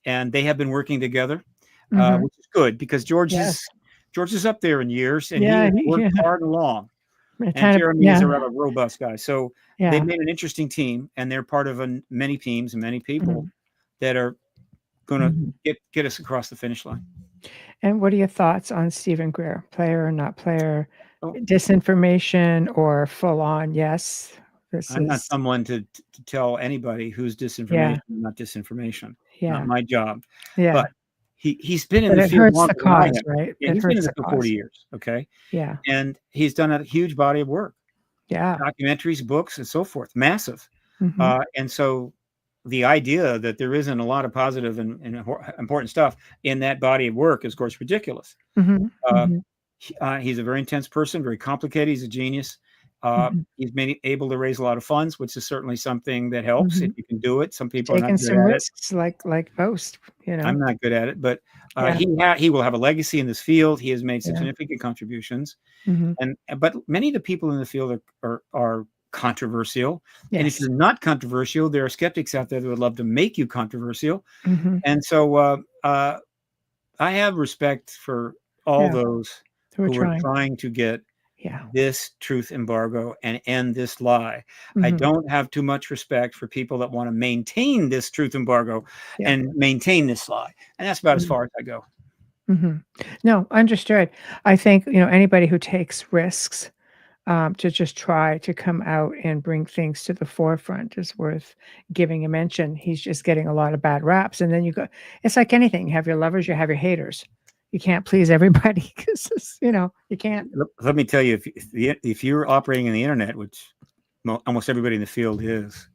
And they have been working together, which is good because George is up there in years, and he worked hard and long. And Jeremy is a rather robust guy. So they've made an interesting team, and they're part of many teams and many people that are going to get us across the finish line. And what are your thoughts on Stephen Greer? Player or not player? Disinformation or full on? Yes. I'm not someone to tell anybody who's disinformation, not disinformation. Not my job. But he's been in the field longer than I have. Right? Yeah, he's been in it for 40 years. Okay. Yeah. And he's done a huge body of work. Yeah. Documentaries, books, and so forth. Massive. And so the idea that there isn't a lot of positive and important stuff in that body of work is, of course, ridiculous. He's a very intense person, very complicated. He's a genius. He's been able to raise a lot of funds, which is certainly something that helps if you can do it. Some people taking are not good some at risks, it. like most. I'm not good at it, but he will have a legacy in this field. He has made significant contributions, but many of the people in the field are controversial. And if you're not controversial, there are skeptics out there that would love to make you controversial. And so I have respect for all those who are trying to get this truth embargo and end this lie. I don't have too much respect for people that want to maintain this truth embargo and maintain this lie. And that's about as far as I go. No, understood. I think, anybody who takes risks to just try to come out and bring things to the forefront is worth giving a mention. He's just getting a lot of bad raps. And then it's like anything. You have your lovers, you have your haters. You can't please everybody because, you can't. Let me tell you, if you're operating in the internet, which almost everybody in the field is,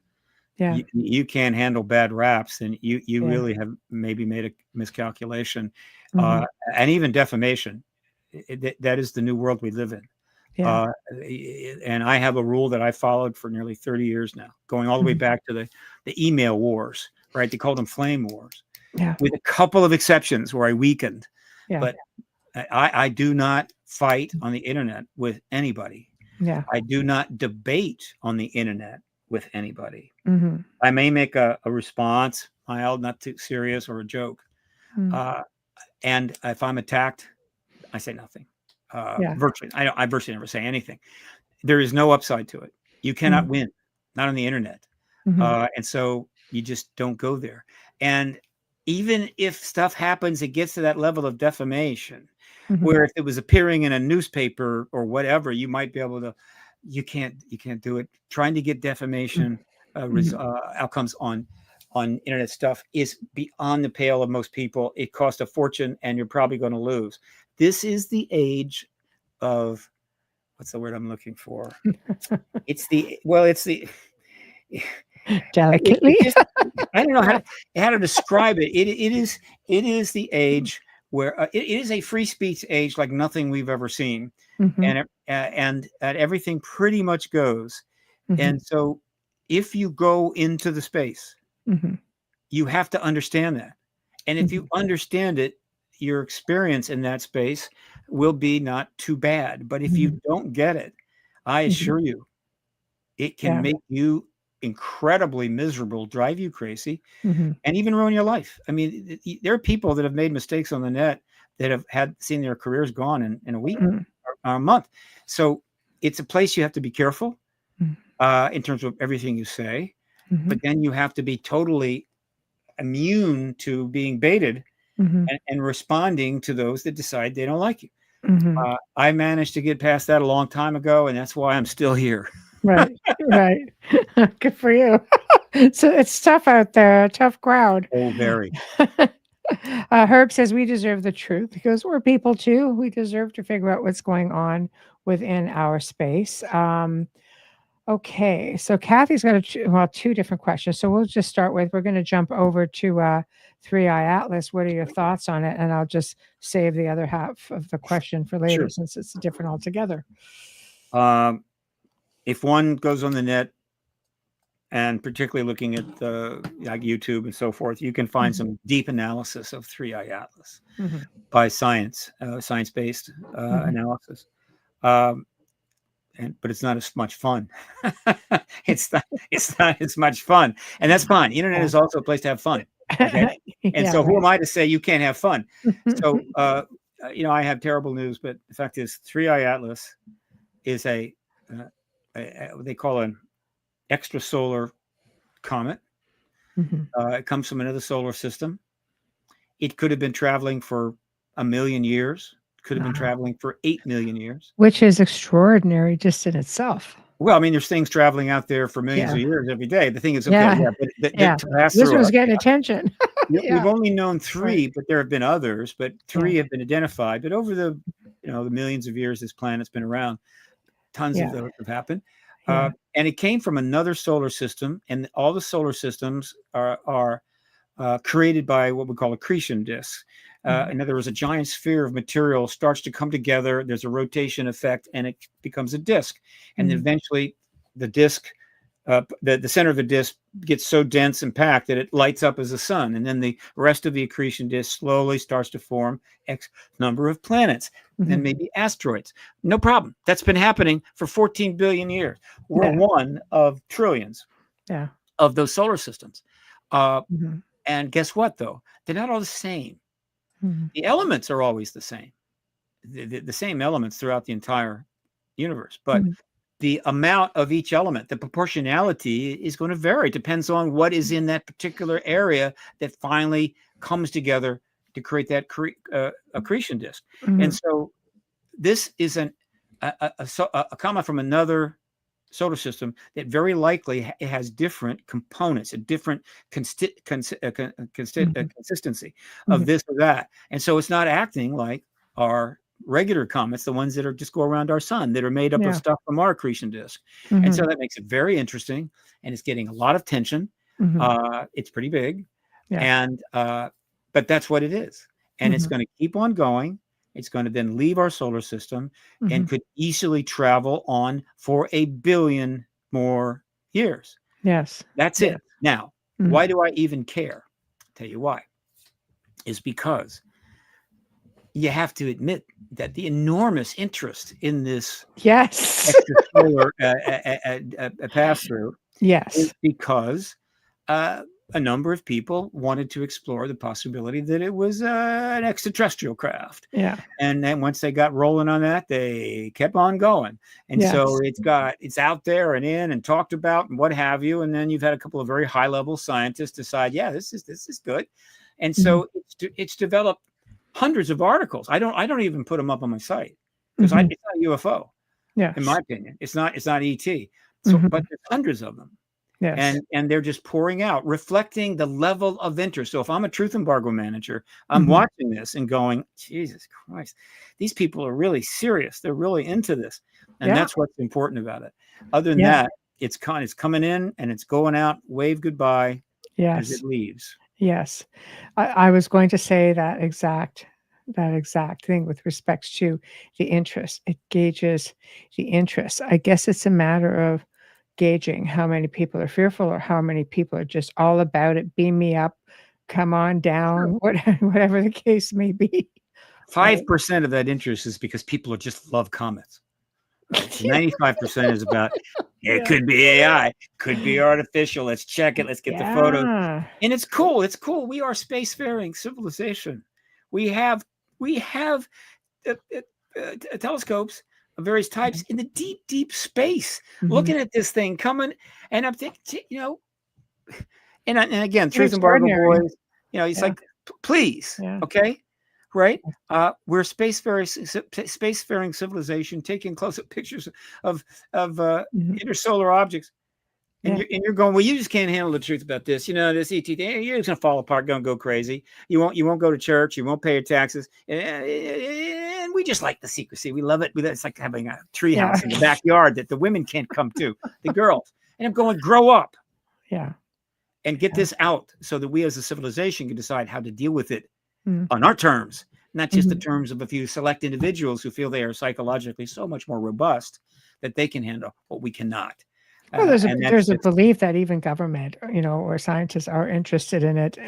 you can't handle bad raps, then you really have maybe made a miscalculation. And even defamation, that is the new world we live in. And I have a rule that I followed for nearly 30 years now, going all the way back to the email wars, right? They called them flame wars, with a couple of exceptions where I weakened. But I do not fight on the internet with anybody. Yeah. I do not debate on the internet with anybody. Mm-hmm. I may make a response, mild, not too serious, or a joke. Mm-hmm. And if I'm attacked, I say nothing. Yeah. Virtually, I virtually never say anything. There is no upside to it. You cannot win, not on the internet. Mm-hmm. And so you just don't go there. And even if stuff happens, it gets to that level of defamation, Mm-hmm. where if it was appearing in a newspaper or whatever, you might be able to. You can't do it. Trying to get defamation outcomes on internet stuff is beyond the pale of most people. It costs a fortune, and you're probably going to lose. This is the age of, what's the word I'm looking for? It's the Delicately. I don't know how to describe it. It is the age where it is a free speech age like nothing we've ever seen, Mm-hmm. and everything pretty much goes. Mm-hmm. And so, if you go into the space, Mm-hmm. you have to understand that, and if you understand it, your experience in that space will be not too bad. But if you don't get it, I assure you, it can make you incredibly miserable, drive you crazy, Mm-hmm. and even ruin your life. I mean, there are people that have made mistakes on the net that have seen their careers gone in a week or a month. So it's a place you have to be careful in terms of everything you say, but then you have to be totally immune to being baited and responding to those that decide they don't like you. Mm-hmm. I managed to get past that a long time ago, and that's why I'm still here. Right. Right. Good for you. So it's tough out there, a tough crowd. Oh, very. Herb says we deserve the truth because we're people too. We deserve to figure out what's going on within our space. Okay, so Kathy's got two different questions. So we'll just start with, we're going to jump over to Three Eye Atlas. What are your thoughts on it? And I'll just save the other half of the question for later, since it's different altogether. If one goes on the net, and particularly looking at like YouTube and so forth, you can find some deep analysis of Three Eye Atlas by science-based analysis. But it's not as much fun. It's not as much fun, and that's fine. The internet is also a place to have fun. Okay, and so who am I to say you can't have fun? So I have terrible news, but the fact is, Three Eye Atlas is they call an extrasolar comet. It comes from another solar system. It could have been traveling for 1 million years. Could have been traveling for 8 million years. Which is extraordinary just in itself. Well, I mean, there's things traveling out there for millions of years every day. The thing is, okay, to pass this through one's getting attention. We've only known 3, but there have been others. But 3 have been identified. But over the millions of years this planet's been around, tons of those have happened. And it came from another solar system, and all the solar systems are created by what we call accretion disks. In other words, a giant sphere of material starts to come together. There's a rotation effect, and it becomes a disk. And then eventually, the disk, the center of the disk, gets so dense and packed that it lights up as a sun. And then the rest of the accretion disk slowly starts to form X number of planets, and maybe asteroids. No problem. That's been happening for 14 billion years. We're one of trillions of those solar systems. And guess what, though? They're not all the same. The elements are always the same, the same elements throughout the entire universe. But the amount of each element, the proportionality, is going to vary. It depends on what is in that particular area that finally comes together to create that accretion disk. And so this is a comet from another solar system that very likely has different components, a different consistency of this or that. And so it's not acting like our regular comets, the ones that are just go around our sun, that are made up of stuff from our accretion disk. And so that makes it very interesting, and it's getting a lot of attention. It's pretty big. And but that's what it is. And it's going to keep on going. It's going to then leave our solar system and could easily travel on for 1 billion more years. Yes. That's it. Now, why do I even care? I'll tell you why. Is because you have to admit that the enormous interest in this Yes. extrasolar pass through Yes. is because a number of people wanted to explore the possibility that it was an extraterrestrial craft. Yeah. And then once they got rolling on that, they kept on going. And Yes. so it's out there and in and talked about and what have you. And then you've had a couple of very high level scientists decide, yeah, this is good. And so it's developed hundreds of articles. I don't even put them up on my site because it's not UFO. Yes. In my opinion, it's not ET. So, but there's hundreds of them. Yes. And they're just pouring out, reflecting the level of interest. So if I'm a truth embargo manager, I'm watching this and going, Jesus Christ, these people are really serious. They're really into this. And that's what's important about it. Other than that, it's coming in and it's going out, wave goodbye as it leaves. Yes. I was going to say that exact thing with respect to the interest. It gauges the interest. I guess it's a matter of gauging how many people are fearful or how many people are just all about it. Beam me up, come on down, whatever the case may be. 5% of that interest is because people just love comments. Right? 95% is about it could be AI, could be artificial. Let's check it. Let's get the photos. And it's cool. It's cool. We are spacefaring civilization. We have telescopes of various types in the deep, deep space, looking at this thing coming. And I'm thinking, and again, Truth Embargo Boys, he's like, please, okay, right? We're spacefaring civilization, taking close-up pictures of interstellar objects. And you're going, well, you just can't handle the truth about this. This ET thing, you're just gonna fall apart, gonna go crazy. You won't go to church, you won't pay your taxes. And we just like the secrecy. We love it. It's like having a treehouse in the backyard that the women can't come to, the girls. And I'm going, grow up. Yeah. And get this out so that we as a civilization can decide how to deal with it on our terms, not just the terms of a few select individuals who feel they are psychologically so much more robust that they can handle what we cannot. Well, there's a belief that even government, or scientists are interested in it,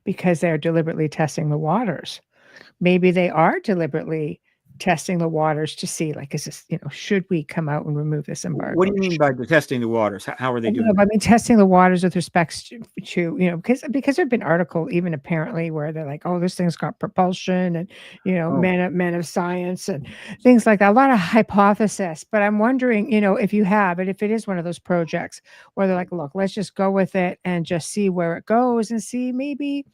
because they're deliberately testing the waters. Maybe they are deliberately testing the waters to see, like, is this, should we come out and remove this embargo? What do you mean by testing the waters? How are they doing? I mean, testing the waters with respect to because there've been articles even apparently where they're like, oh, this thing's got propulsion and, men of science and things like that. A lot of hypothesis, but I'm wondering, if you have it, if it is one of those projects where they're like, look, let's just go with it and just see where it goes and see maybe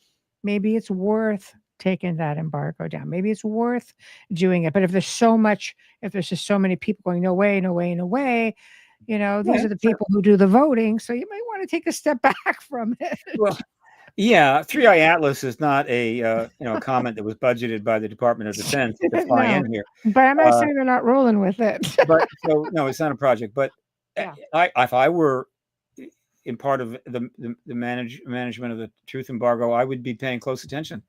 it's worth taking that embargo down. Maybe it's worth doing it. But if there's just so many people going, no way, no way, no way, these are the people who do the voting. So you might want to take a step back from it. Well, yeah, 3i Atlas is not a comment that was budgeted by the Department of Defense to fly in here. But I'm not saying they're not rolling with it. But so no, it's not a project. But if I were in part of the management of the truth embargo, I would be paying close attention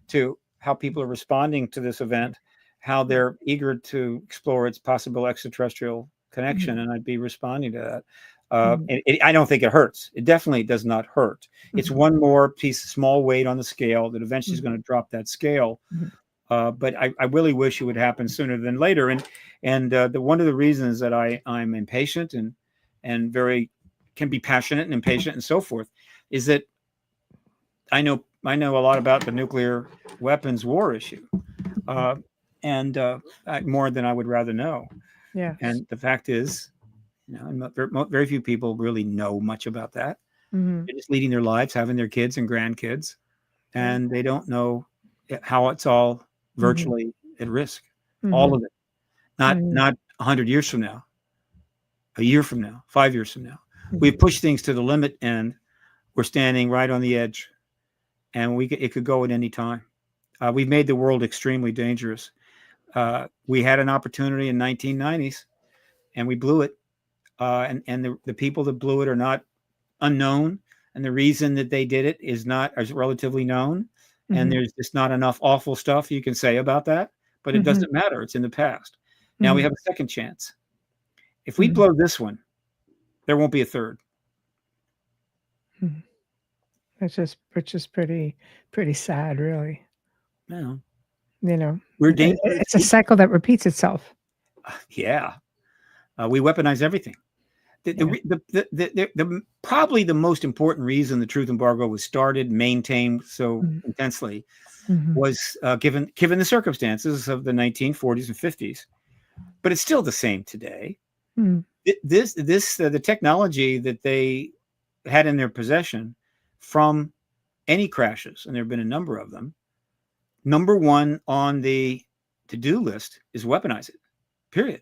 to how people are responding to this event, how they're eager to explore its possible extraterrestrial connection, and I'd be responding to that. I don't think it hurts. It definitely does not hurt. It's one more piece, small weight on the scale that eventually is going to drop that scale. But I really wish it would happen sooner than later. And one of the reasons that I'm impatient and can be passionate and impatient and so forth is that I know a lot about the nuclear weapons war issue, and more than I would rather know. Yeah. And the fact is, very few people really know much about that. They're just leading their lives, having their kids and grandkids, and they don't know how it's all virtually at risk. All of it. Not 100 years from now, a year from now, 5 years from now. We've pushed things to the limit, and we're standing right on the edge, and it could go at any time. We've made the world extremely dangerous. We had an opportunity in 1990s, and we blew it. And the people that blew it are not unknown, and the reason that they did it is relatively known. And there's just not enough awful stuff you can say about that. But it doesn't matter. It's in the past. Now we have a second chance. If we blow this one, there won't be a third. It's just pretty sad, really. Yeah. You know, We're dangerous. it's a cycle that repeats itself. Yeah. We weaponize everything. Probably the most important reason the truth embargo was started, maintained so intensely, was given the circumstances of the 1940s and 50s. But it's still the same today. The technology that they had in their possession from any crashes, and there have been a number of them, number one on the to-do list is weaponize it, period.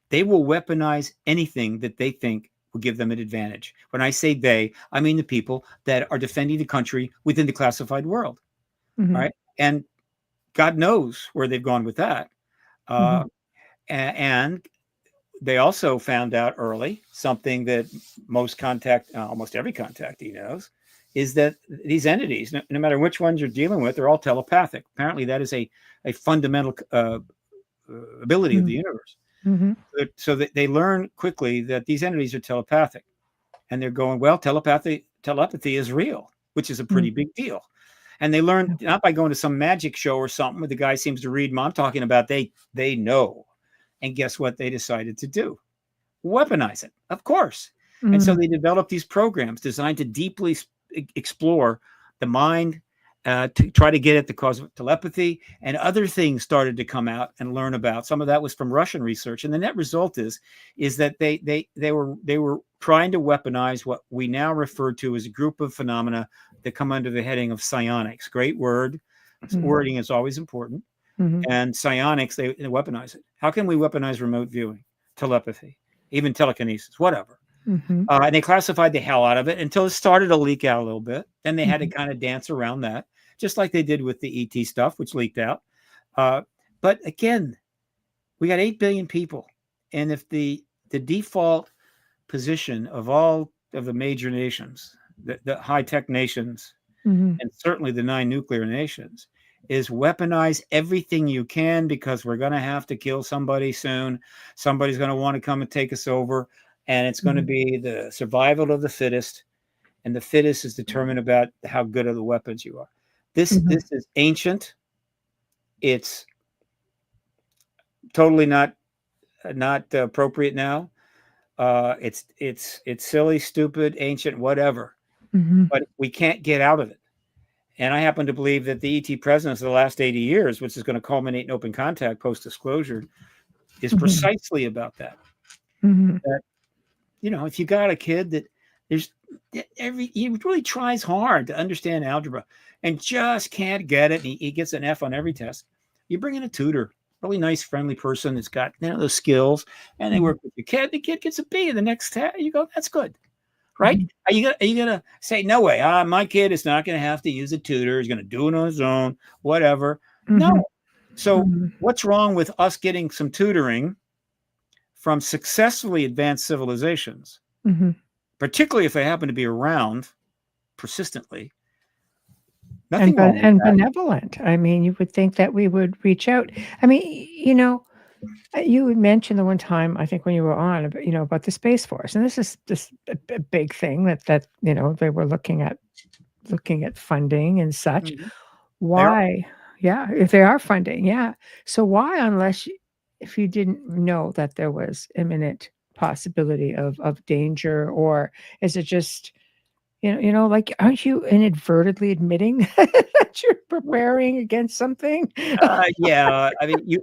They will weaponize anything that they think will give them an advantage. When I say they, I mean the people that are defending the country within the classified world. Right? And God knows where they've gone with that. And they also found out early something that almost every contactee knows, is that these entities, no matter which ones you're dealing with, they're all telepathic. Apparently that is a fundamental ability of the universe. So that they learn quickly that these entities are telepathic, and they're going, well, telepathy is real, which is a pretty big deal. And they learn not by going to some magic show or something where the guy seems to read. I'm talking about they know. And guess what they decided to do? Weaponize it, of course. And so they developed these programs designed to deeply explore the mind, to try to get at the cause of telepathy, and other things started to come out and learn about. Some of that was from Russian research, and the net result is that they were trying to weaponize what we now refer to as a group of phenomena that come under the heading of psionics. Great word. Wording is always important. And psionics, they weaponize it. How can we weaponize remote viewing, telepathy, even telekinesis, whatever? And they classified the hell out of it until it started to leak out a little bit. Then they had to kind of dance around that, just like they did with the ET stuff, which leaked out. But again, we got 8 billion people. And if the default position of all of the major nations, the high-tech nations, and certainly the 9 nuclear nations, is weaponize everything you can, because we're going to have to kill somebody soon. Somebody's going to want to come and take us over. And it's going to be the survival of the fittest. And the fittest is determined about how good are the weapons you are. This is ancient. It's totally not appropriate now. It's silly, stupid, ancient, whatever. But we can't get out of it. And I happen to believe that the ET presence of the last 80 years, which is going to culminate in open contact post-disclosure, is precisely about that. That, if you got a kid that he really tries hard to understand algebra and just can't get it, and he gets an F on every test, you bring in a tutor, really nice, friendly person that's got those skills, and they work with your kid. The kid gets a B in the next test. You go, that's good. Right? Are you gonna say, no way, my kid is not gonna have to use a tutor, he's gonna do it on his own, whatever? No. So what's wrong with us getting some tutoring from successfully advanced civilizations, particularly if they happen to be around persistently? Nothing wrong with that. Benevolent. I mean, you would think that we would reach out. I mean, you had mentioned the one time, I think when you were on, about the Space Force, and this is just a big thing that they were looking at funding and such. Why? Yeah, if they are funding, yeah. So why, if you didn't know that there was imminent possibility of danger, or is it just, like, aren't you inadvertently admitting that you're preparing against something? Yeah, I mean,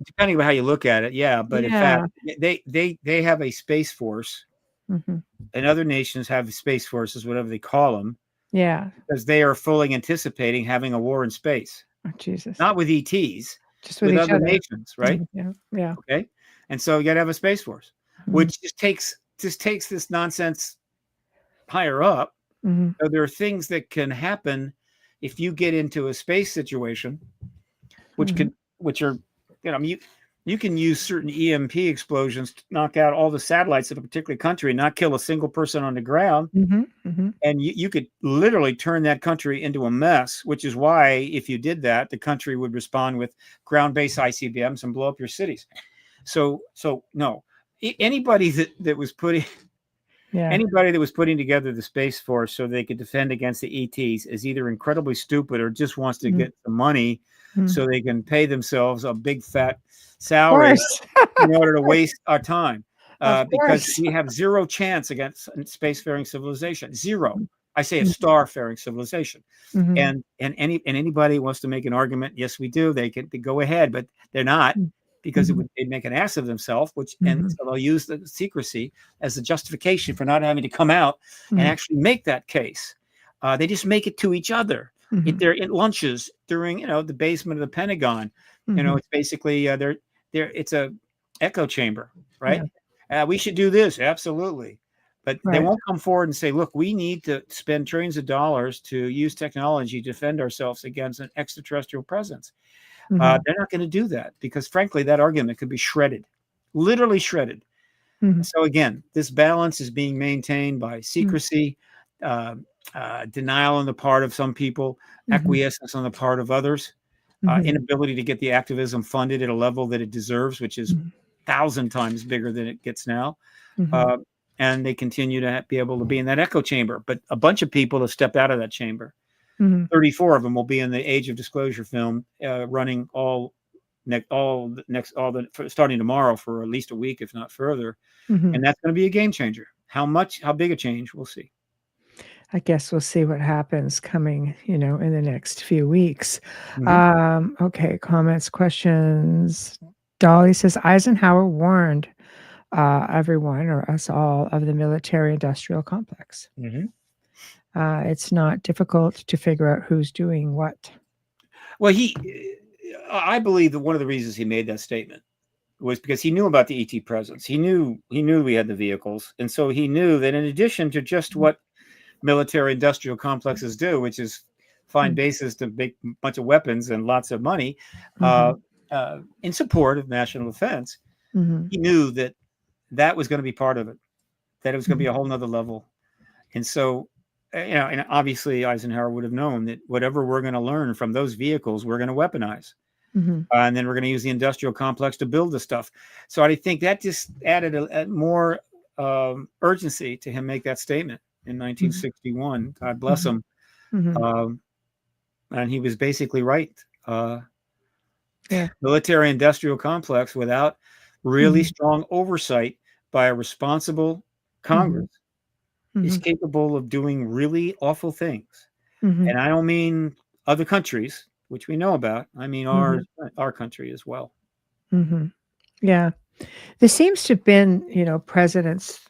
depending on how you look at it, yeah. But in fact, they have a space force, and other nations have space forces, whatever they call them. Yeah, because they are fully anticipating having a war in space. Oh, Jesus! Not with ETs, just with other other nations, right? Yeah. Okay, and so you got to have a space force, which just takes this nonsense higher up. So there are things that can happen if you get into a space situation, which are, you can use certain EMP explosions to knock out all the satellites of a particular country and not kill a single person on the ground. And you could literally turn that country into a mess, which is why if you did that, the country would respond with ground-based ICBMs and blow up your cities. So no, anybody that was putting Yeah. Anybody that was putting together the Space Force so they could defend against the ETs is either incredibly stupid or just wants to get the money so they can pay themselves a big fat salary in order to waste our time. Because we have zero chance against spacefaring civilization. Zero. I say a starfaring civilization. And anybody wants to make an argument, yes, we do. They go ahead, but they're not, because they'd make an ass of themselves, and so they'll use the secrecy as a justification for not having to come out and actually make that case. They just make it to each other. They're in lunches during, the basement of the Pentagon. It's basically it's a echo chamber, right? We should do this, absolutely. But they won't come forward and say, look, we need to spend trillions of dollars to use technology to defend ourselves against an extraterrestrial presence. They're not going to do that because, frankly, that argument could be shredded, literally shredded. So, again, this balance is being maintained by secrecy, denial on the part of some people, acquiescence on the part of others, inability to get the activism funded at a level that it deserves, which is 1,000 times bigger than it gets now. And they continue to be able to be in that echo chamber. But a bunch of people have stepped out of that chamber. 34 of them will be in the Age of Disclosure film, running starting tomorrow for at least a week, if not further. And that's going to be a game changer. How big a change, we'll see. I guess we'll see what happens coming, in the next few weeks. Okay, comments, questions. Dolly says Eisenhower warned everyone, or us all, of the military-industrial complex. It's not difficult to figure out who's doing what. Well, I believe that one of the reasons he made that statement was because he knew about the ET presence. He knew we had the vehicles, and so he knew that in addition to just what military-industrial complexes do, which is find bases to make a bunch of weapons and lots of money in support of national defense, he knew that was going to be part of it, that it was going to be a whole nother level. And so, and obviously Eisenhower would have known that whatever we're going to learn from those vehicles, we're going to weaponize. And then we're going to use the industrial complex to build the stuff. So I think that just added a more urgency to him make that statement in 1961. God bless him. And he was basically right. Military industrial complex without really strong oversight by a responsible Congress is capable of doing really awful things. And I don't mean other countries, which we know about. I mean our country as well. Yeah. There seems to have been, presidents,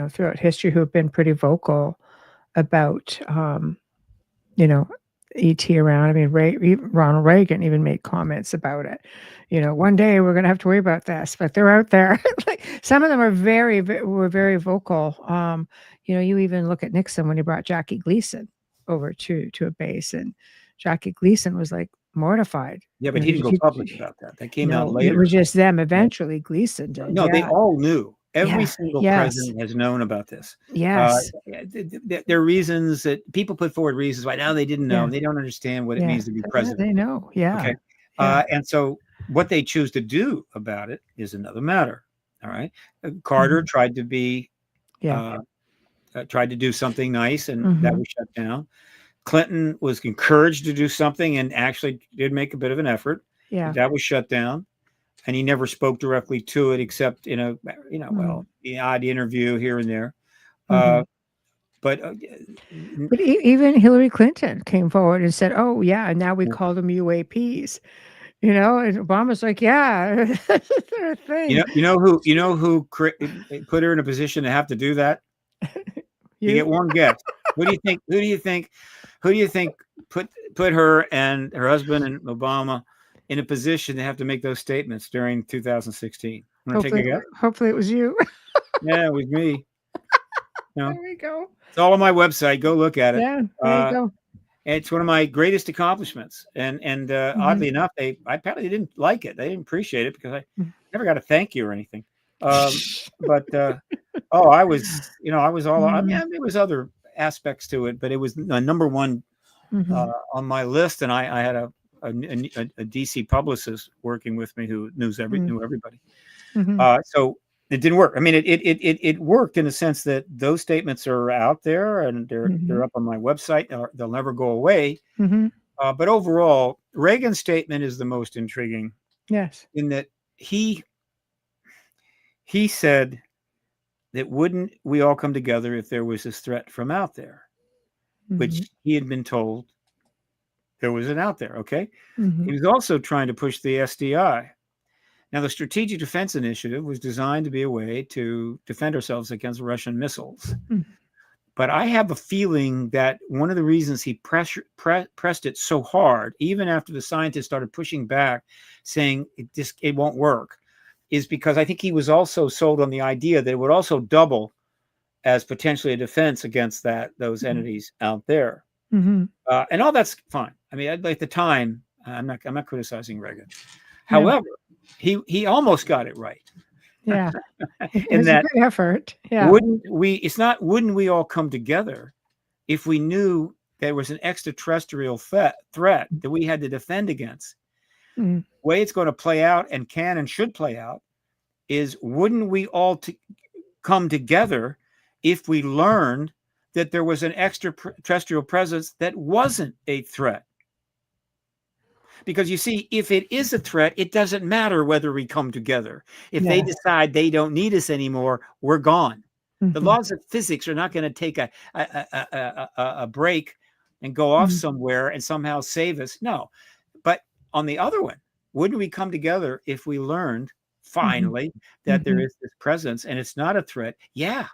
throughout history who have been pretty vocal about, ET around. I mean, Ronald Reagan even made comments about it. One day we're going to have to worry about this, but they're out there. Like, some of them were very vocal. You even look at Nixon when he brought Jackie Gleason over to a base, and Jackie Gleason was like mortified. Yeah, but he didn't go public about that. That came out later. It was just them. Eventually, Gleason did. No, they all knew. Every single president has known about this. Yes. There are reasons that people put forward reasons why now they didn't know. They don't understand what it means to be president. They know. Yeah. Okay. And so what they choose to do about it is another matter. All right. Carter tried to be, tried to do something nice, and that was shut down. Clinton was encouraged to do something and actually did make a bit of an effort. Yeah. That was shut down. And he never spoke directly to it, except in a, the odd interview here and there. But even Hillary Clinton came forward and said, "Oh yeah, and now we call them UAPs." And Obama's like, "Yeah, they're a thing." You know who put her in a position to have to do that? You get one guess. Who do you think put her and her husband and Obama in a position to have to make those statements during 2016? Hopefully it was you. Yeah, it was me. There we go. It's all on my website. Go look at it. Yeah, there you go. It's one of my greatest accomplishments. And oddly enough, I apparently didn't like it. They didn't appreciate it because I never got a thank you or anything. But I was all. I mean, there was other aspects to it, but it was number one on my list. And I had a DC publicist working with me who knew everybody. So It didn't work. I mean, it worked in the sense that those statements are out there and they're up on my website. They'll never go away. But overall, Reagan's statement is the most intriguing. Yes. In that he said that wouldn't we all come together if there was this threat from out there, which he had been told there was an out there. Okay. He was also trying to push the SDI. Now, the Strategic Defense Initiative was designed to be a way to defend ourselves against Russian missiles. But I have a feeling that one of the reasons he pressed it so hard, even after the scientists started pushing back, saying it won't work, is because I think he was also sold on the idea that it would also double as potentially a defense against those entities out there. And all that's fine. I mean, at the time, I'm not criticizing Reagan. However, he almost got it right. Yeah. In that a good effort. Yeah. Wouldn't we all come together if we knew there was an extraterrestrial threat that we had to defend against? The way it's going to play out and can and should play out is, wouldn't we all come together if we learned that there was an extraterrestrial presence that wasn't a threat? Because you see, if it is a threat, it doesn't matter whether we come together. If they decide they don't need us anymore, we're gone. The laws of physics are not going to take a break and go off somewhere and somehow save us. No. But on the other one, wouldn't we come together if we learned finally that there is this presence and it's not a threat? Yeah.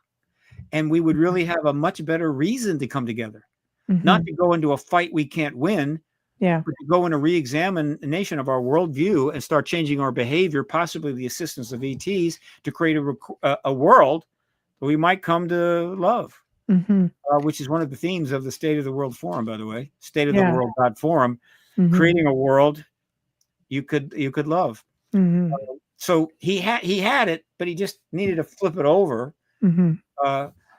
And we would really have a much better reason to come together, not to go into a fight we can't win. Yeah. But to go in a re-examination of our worldview and start changing our behavior, possibly the assistance of ETs, to create a world that we might come to love, which is one of the themes of the State of the World Forum, by the way, State of the World God Forum, creating a world you could love. So he had it, but he just needed to flip it over.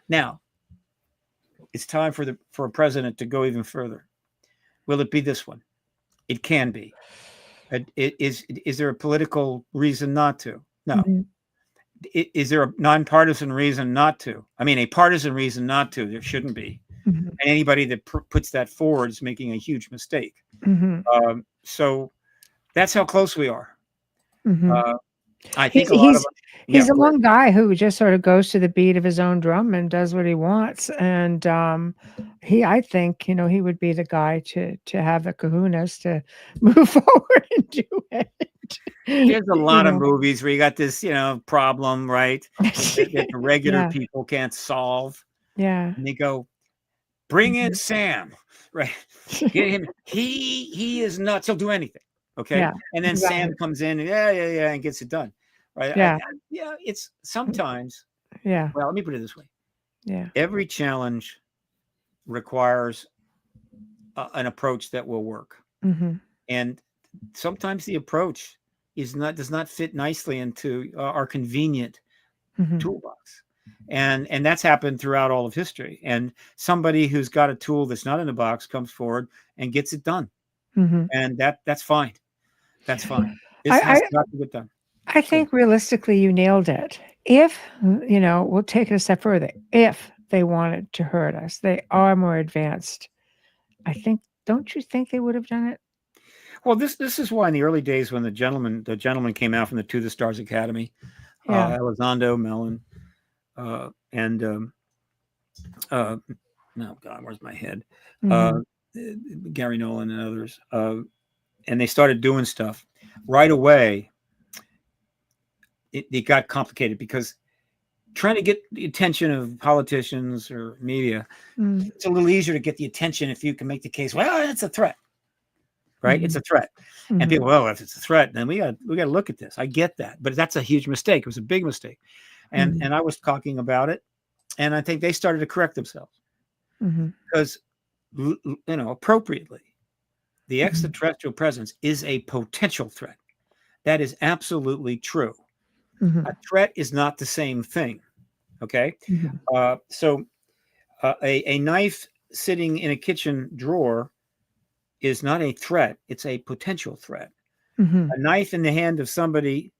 Now, it's time for a president to go even further. Will it be this one? It can be. Is there a political reason not to? No. Is there a nonpartisan reason not to? I mean, a partisan reason not to. There shouldn't be. And anybody that puts that forward is making a huge mistake. So that's how close we are. I think he's a one guy who just sort of goes to the beat of his own drum and does what he wants. And I think, he would be the guy to have the kahunas to move forward and do it. There's a lot of movies where you got this, problem, right? that the regular people can't solve. Yeah. And they go, bring in Sam, right? Get him. He is nuts. He'll do anything. Okay. Yeah, and then Sam comes in and and gets it done. Right. Yeah. It's sometimes. Yeah. Well, let me put it this way. Yeah. Every challenge requires an approach that will work. And sometimes the approach does not fit nicely into our convenient toolbox. And that's happened throughout all of history. And somebody who's got a tool that's not in the box comes forward and gets it done. And that's fine. That's fine. This has got to get done. I think realistically you nailed it. If, we'll take it a step further. If they wanted to hurt us, they are more advanced. Don't you think they would have done it? Well, this is why in the early days when the gentleman came out from the To the Stars Academy, Elizondo, Mellon, and no, God, where's my head? Gary Nolan and others, and they started doing stuff right away. It got complicated because trying to get the attention of politicians or media, it's a little easier to get the attention if you can make the case, well, it's a threat, right? It's a threat. And people, well, if it's a threat, then we got to look at this. I get that, but that's a huge mistake. It was a big mistake. And I was talking about it, and I think they started to correct themselves because, appropriately, the extraterrestrial presence is a potential threat. That is absolutely true. A threat is not the same thing. Okay. So a knife sitting in a kitchen drawer is not a threat. It's a potential threat. A knife in the hand of somebody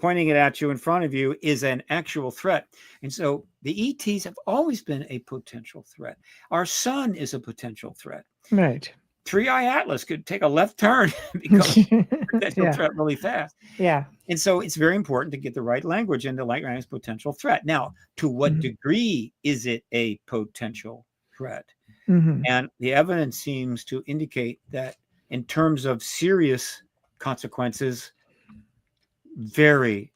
pointing it at you in front of you is an actual threat. And so the ETs have always been a potential threat. Our sun is a potential threat. Right. Three-Eye Atlas could take a left turn and become a potential Yeah. threat really fast. Yeah. And so it's very important to get the right language into light range potential threat. Now, to what degree is it a potential threat? Mm-hmm. And the evidence seems to indicate that in terms of serious consequences, very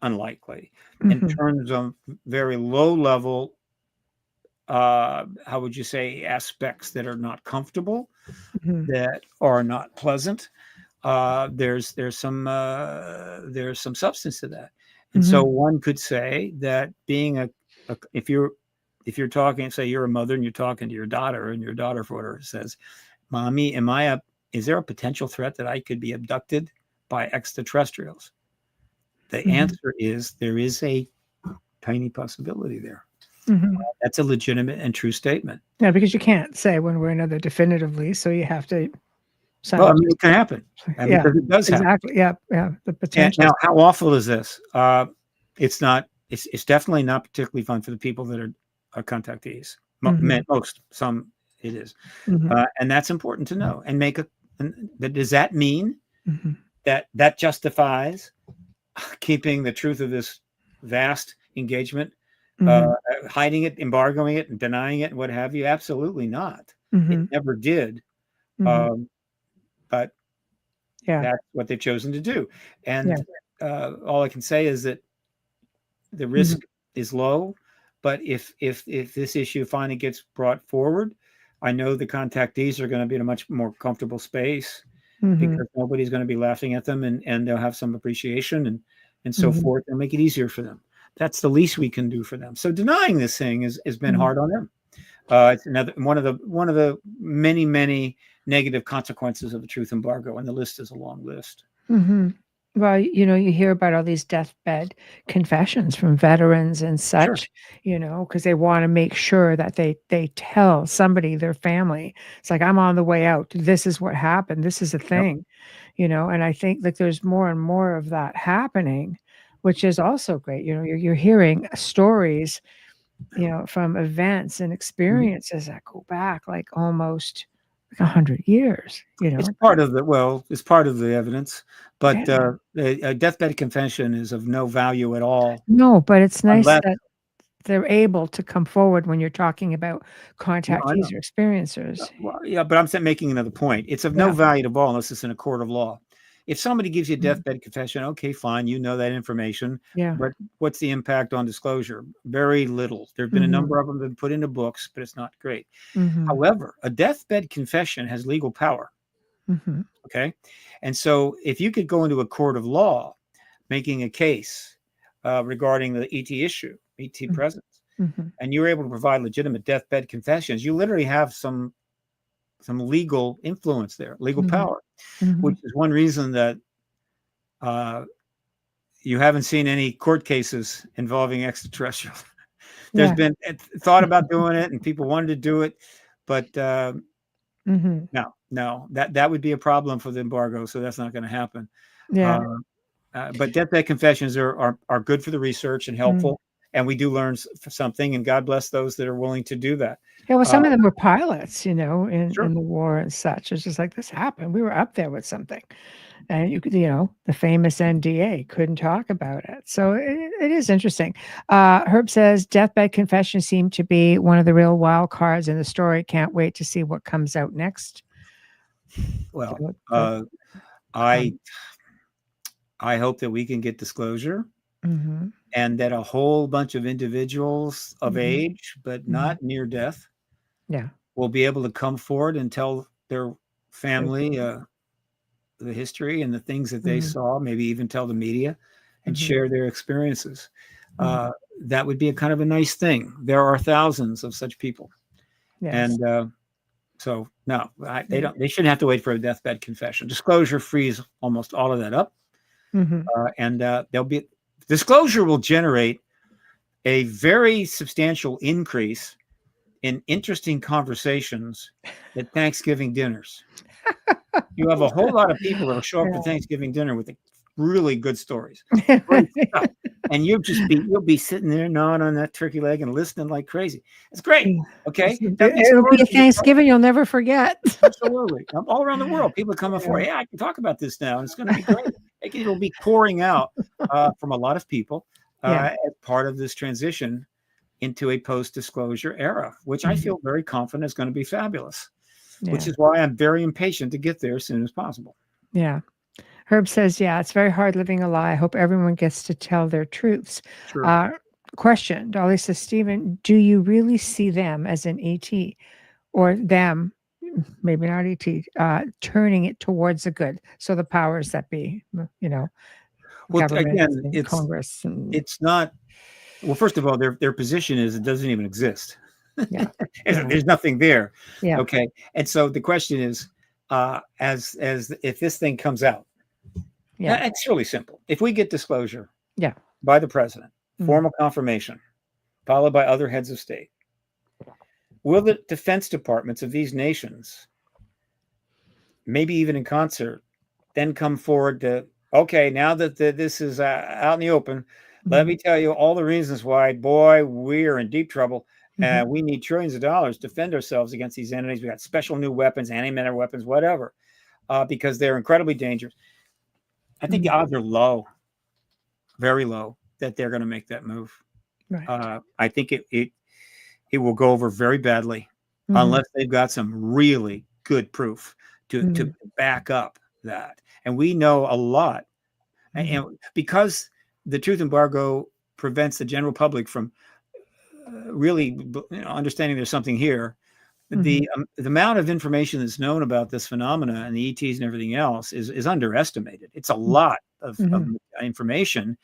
unlikely. In Mm-hmm. terms of very low level, how would you say, aspects that are not comfortable, Mm-hmm. that are not pleasant, there's some substance to that. And so one could say that being if you're talking, say you're a mother and you're talking to your daughter, and your daughter for whatever says, "Mommy, is there a potential threat that I could be abducted by extraterrestrials?" The answer is there is a tiny possibility there. That's a legitimate and true statement. Yeah, because you can't say one way or another definitively, so you have to. Well, I mean, it can happen. Yeah, Because it does happen. exactly. Yeah, yeah. The And potential. now, how awful is this? It's not. It's definitely not particularly fun for the people that are contactees. Most, some it is, and that's important to know. And does that mean that justifies keeping the truth of this vast engagement, hiding it, embargoing it, and denying it, and what have you? Absolutely not. It never did. But that's what they've chosen to do. And all I can say is that the risk is low. But if this issue finally gets brought forward, I know the contactees are going to be in a much more comfortable space, because nobody's going to be laughing at them, and they'll have some appreciation and so forth, and make it easier for them. That's the least we can do for them. So denying this thing has been hard on them. It's another one of the many negative consequences of the truth embargo, and the list is a long list. Well, you hear about all these deathbed confessions from veterans and such, because they want to make sure that they tell somebody, their family. It's like, I'm on the way out. This is what happened. This is a thing, and I think that there's more and more of that happening, which is also great. You're hearing stories, from events and experiences that go back like almost 100 years, It's part of the evidence, but a deathbed confession is of no value at all. No, but it's nice Unless, that they're able to come forward when you're talking about I know. contactees or experiencers. Well, yeah, but I'm making another point. It's of no value at all unless it's in a court of law. If somebody gives you a deathbed confession, okay, fine, you know that information. Yeah. But what's the impact on disclosure? Very little. There have been a number of them that have been put into books, but it's not great. However, a deathbed confession has legal power. Okay. And so if you could go into a court of law making a case regarding the ET issue, ET presence, and you're able to provide legitimate deathbed confessions, you literally have some legal influence there, legal power, which is one reason that you haven't seen any court cases involving extraterrestrials. There's been thought about doing it, and people wanted to do it, but no, that would be a problem for the embargo, so that's not going to happen. But deathbed confessions are good for the research and helpful, and we do learn something, and God bless those that are willing to do that. Yeah, well, some of them were pilots, in the war and such. It's just like, this happened. We were up there with something. And the famous NDA couldn't talk about it. So it is interesting. Herb says deathbed confessions seem to be one of the real wild cards in the story. Can't wait to see what comes out next. Well, I hope that we can get disclosure, and that a whole bunch of individuals of age, but not near death, will be able to come forward and tell their family the history and the things that they saw, maybe even tell the media and share their experiences. That would be a kind of a nice thing. There are thousands of such people. And so no, they shouldn't have to wait for a deathbed confession. Disclosure frees almost all of that up. And disclosure will generate a very substantial increase in interesting conversations at Thanksgiving dinners. You have a whole lot of people that will show up to Thanksgiving dinner with really good stories. Great stuff. And you'll be sitting there gnawing on that turkey leg and listening like crazy. It's great. Okay. It'll be a Thanksgiving you'll never forget. Absolutely. All around the world, people come for, yeah, I can talk about this now. And it's going to be great. It'll be pouring out from a lot of people as part of this transition into a post-disclosure era, which I feel very confident is going to be fabulous, which is why I'm very impatient to get there as soon as possible. Yeah. Herb says, yeah, it's very hard living a lie. I hope everyone gets to tell their truths. Sure. Question. Dolly says, Stephen, do you really see them as an ET or them, maybe not ET, turning it towards the good? So the powers that be, well, government, again, and Congress. It's not, well, first of all, their position is it doesn't even exist. Yeah. There's nothing there. Yeah. Okay. And so the question is, as if this thing comes out, it's really simple. If we get disclosure by the president, formal confirmation, followed by other heads of state, will the defense departments of these nations, maybe even in concert, then come forward to, okay, now that this is out in the open, let me tell you all the reasons why, boy, we're in deep trouble. We need trillions of dollars to defend ourselves against these entities. We got special new weapons, anti-matter weapons, whatever, because they're incredibly dangerous. I think the odds are low, very low, that they're going to make that move. Right. I think it will go over very badly unless they've got some really good proof to back up that. And we know a lot, and because the truth embargo prevents the general public from really understanding there's something here. The amount of information that's known about this phenomena and the ETs and everything else is underestimated. It's a lot of information,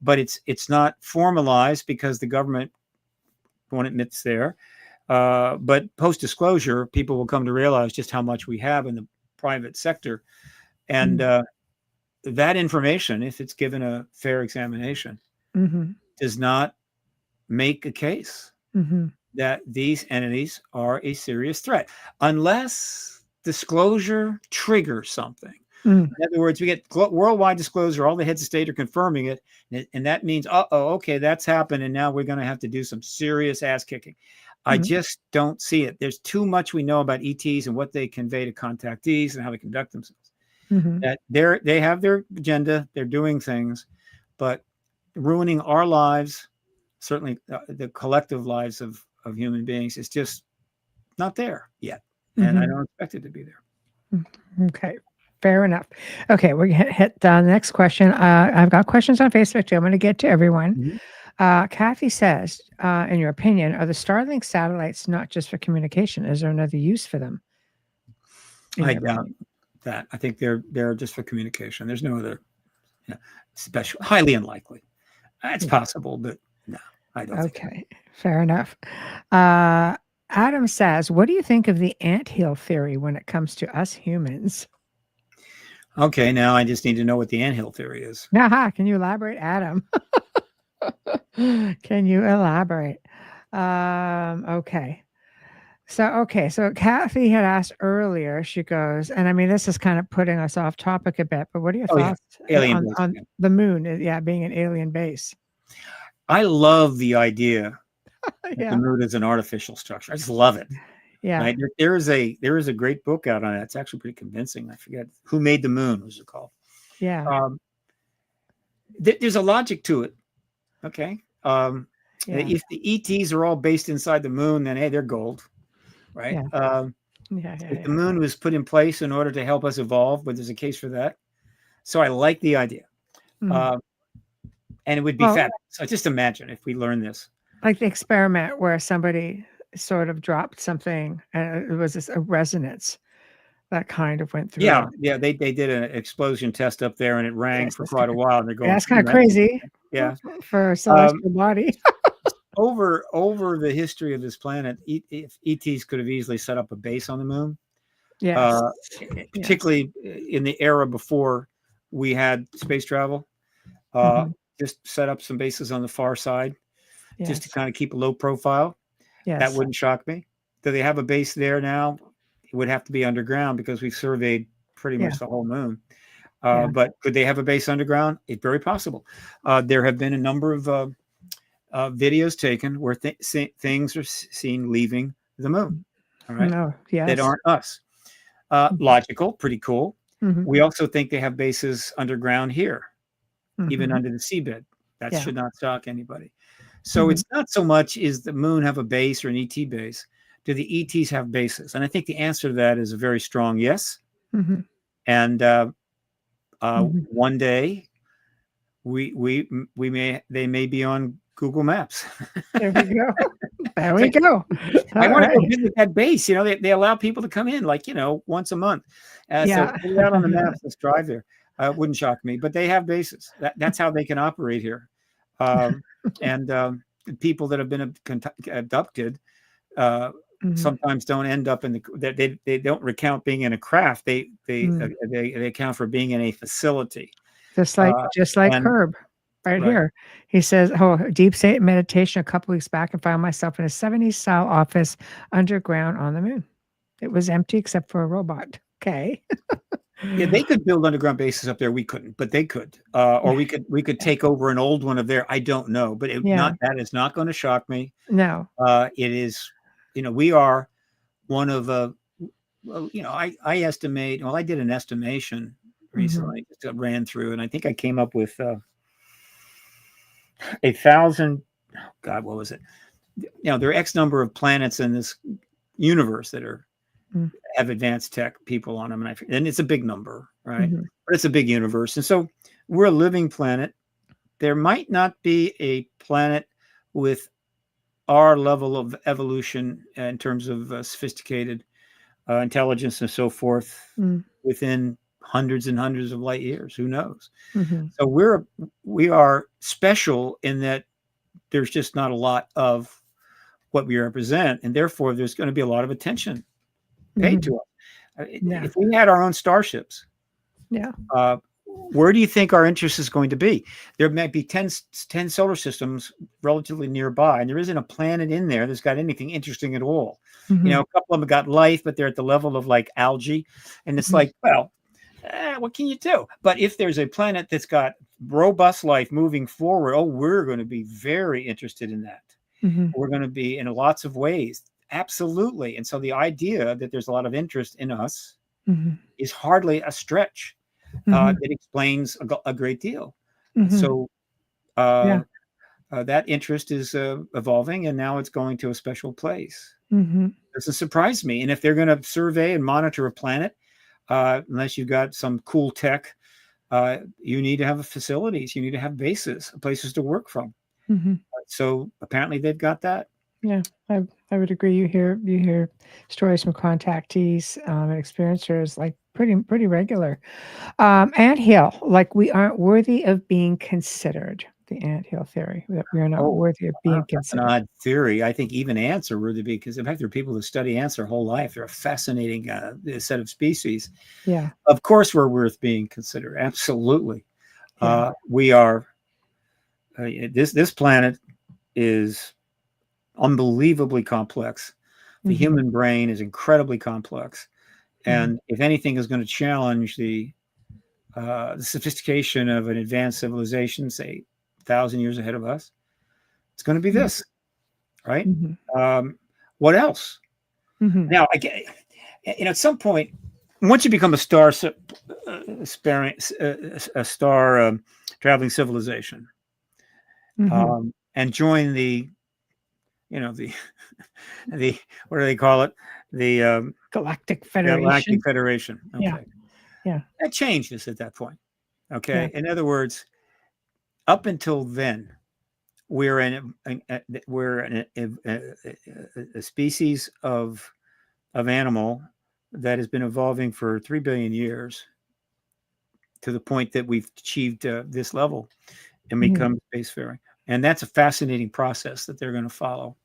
but it's not formalized because the government won't admit it's there. But post-disclosure, people will come to realize just how much we have in the private sector. And that information, if it's given a fair examination, does not make a case that these entities are a serious threat unless disclosure triggers something. In other words, we get worldwide disclosure, all the heads of state are confirming it, and that means, okay, that's happened, and now we're going to have to do some serious ass kicking. I just don't see it. There's too much we know about ETs and what they convey to contactees and how they conduct themselves. That they have their agenda, they're doing things, but ruining our lives, certainly the collective lives of human beings, is just not there yet. And I don't expect it to be there. Okay. Fair enough. Okay. We're going to hit the next question. I've got questions on Facebook too. I'm going to get to everyone. Kathy says, in your opinion, are the Starlink satellites not just for communication? Is there another use for them? I doubt that. I think they're just for communication. There's no other special, highly unlikely. It's possible, but no, I don't think. Okay, fair enough. Adam says, what do you think of the anthill theory when it comes to us humans? Okay, now I just need to know what the anthill theory is. Aha, can you elaborate, Adam? Can you elaborate? Okay. So Kathy had asked earlier, she goes, and I mean, this is kind of putting us off topic a bit, but what are your thoughts on the moon, being an alien base? I love the idea that the moon is an artificial structure. I just love it. Yeah. Right? There is a great book out on it. It's actually pretty convincing. I forget Who Made the Moon was it called. Yeah. There's a logic to it. Okay. If the ETs are all based inside the moon, then hey, they're gold. Right. If the moon was put in place in order to help us evolve, but there's a case for that. So I like the idea. And it would be fabulous. So just imagine if we learn this. Like the experiment where somebody sort of dropped something and it was a resonance that kind of went through. Yeah. They did an explosion test up there and it rang for quite a while. And they're going, that's kind of crazy. Yeah. For a celestial body. Over the history of this planet, if ETs could have easily set up a base on the moon. Yes. Particularly in the era before we had space travel. Just set up some bases on the far side, just to kind of keep a low profile. That wouldn't shock me. Do they have a base there now? It would have to be underground because we've surveyed pretty Yeah. much the whole moon. Yeah. But could they have a base underground? It's very possible. There have been a number of videos taken where things are seen leaving the moon. All right, No. Yes. that aren't us. Logical, pretty cool. Mhm. We also think they have bases underground here, even Mhm. under the seabed. That Yeah. should not shock anybody. So Mhm. it's not so much is the moon have a base or an ET base. Do the ETs have bases? And I think the answer to that is a very strong yes. Mhm. And Mhm. one day they may be on Google Maps. There we go. There It's we like, go. I All want to go right. visit that base. You know, they allow people to come in like, once a month. So Yeah. put it out on the maps. Let's drive there. It wouldn't shock me, but they have bases. That's how they can operate here. And people that have been abducted Mhm. sometimes don't end up in they don't recount being in a craft. They account for being in a facility. Just like And Herb right right. here. He says, "Oh, deep state meditation a couple weeks back and found myself in a 70s style office underground on the moon. It was empty except for a robot." Okay. Yeah, they could build underground bases up there. We couldn't, but they could. Or we could take over an old one of there. I don't know, but Yeah. that is not going to shock me. No. It is, we are one of I estimate. Well, I did an estimation recently that ran through, and I think I came up with 1,000. God, what was it? There are X number of planets in this universe that have advanced tech people on them, and it's a big number, right? Mhm. But it's a big universe, and so we're a living planet. There might not be a planet with our level of evolution in terms of sophisticated intelligence and so forth within hundreds and hundreds of light years. Who knows? Mhm. So we are special in that there's just not a lot of what we represent, and therefore there's going to be a lot of attention paid to us. Yeah. If we had our own starships, Yeah. where do you think our interest is going to be? There might be 10 solar systems relatively nearby, and there isn't a planet in there that's got anything interesting at all. Mhm. A couple of them got life, but they're at the level of like algae, and it's like, well, what can you do? But if there's a planet that's got robust life moving forward, we're going to be very interested in that. We're going to be in lots of ways. Absolutely. And so the idea that there's a lot of interest in us is hardly a stretch. That explains a great deal. So that interest is evolving, and now it's going to a special place. Doesn't surprise me. And if they're going to survey and monitor a planet, unless you've got some cool tech, you need to have facilities. You need to have bases, places to work from. So apparently they've got that. Yeah, I would agree. You hear stories from contactees and experiencers like pretty regular. Anthill, like we aren't worthy of being considered. The anthill theory that we are not worthy of being That's an considered. odd theory. I think even ants are worthy because in fact, there are people who study ants their whole life. They're a fascinating set of species. Yeah. Of course, we're worth being considered. Absolutely. Yeah. We are. This planet is unbelievably complex. The human brain is incredibly complex. And if anything is going to challenge the sophistication of an advanced civilization, say 1,000 years ahead of us, it's going to be this, right? What else? Now, at some point, once you become a star traveling civilization, and join the what do they call it? The Galactic Federation. Galactic Federation. Okay. Yeah. That changes at that point. Okay. Yeah. In other words, up until then, we're a species of animal that has been evolving for 3 billion years to the point that we've achieved this level and become spacefaring. And that's a fascinating process that they're going to follow.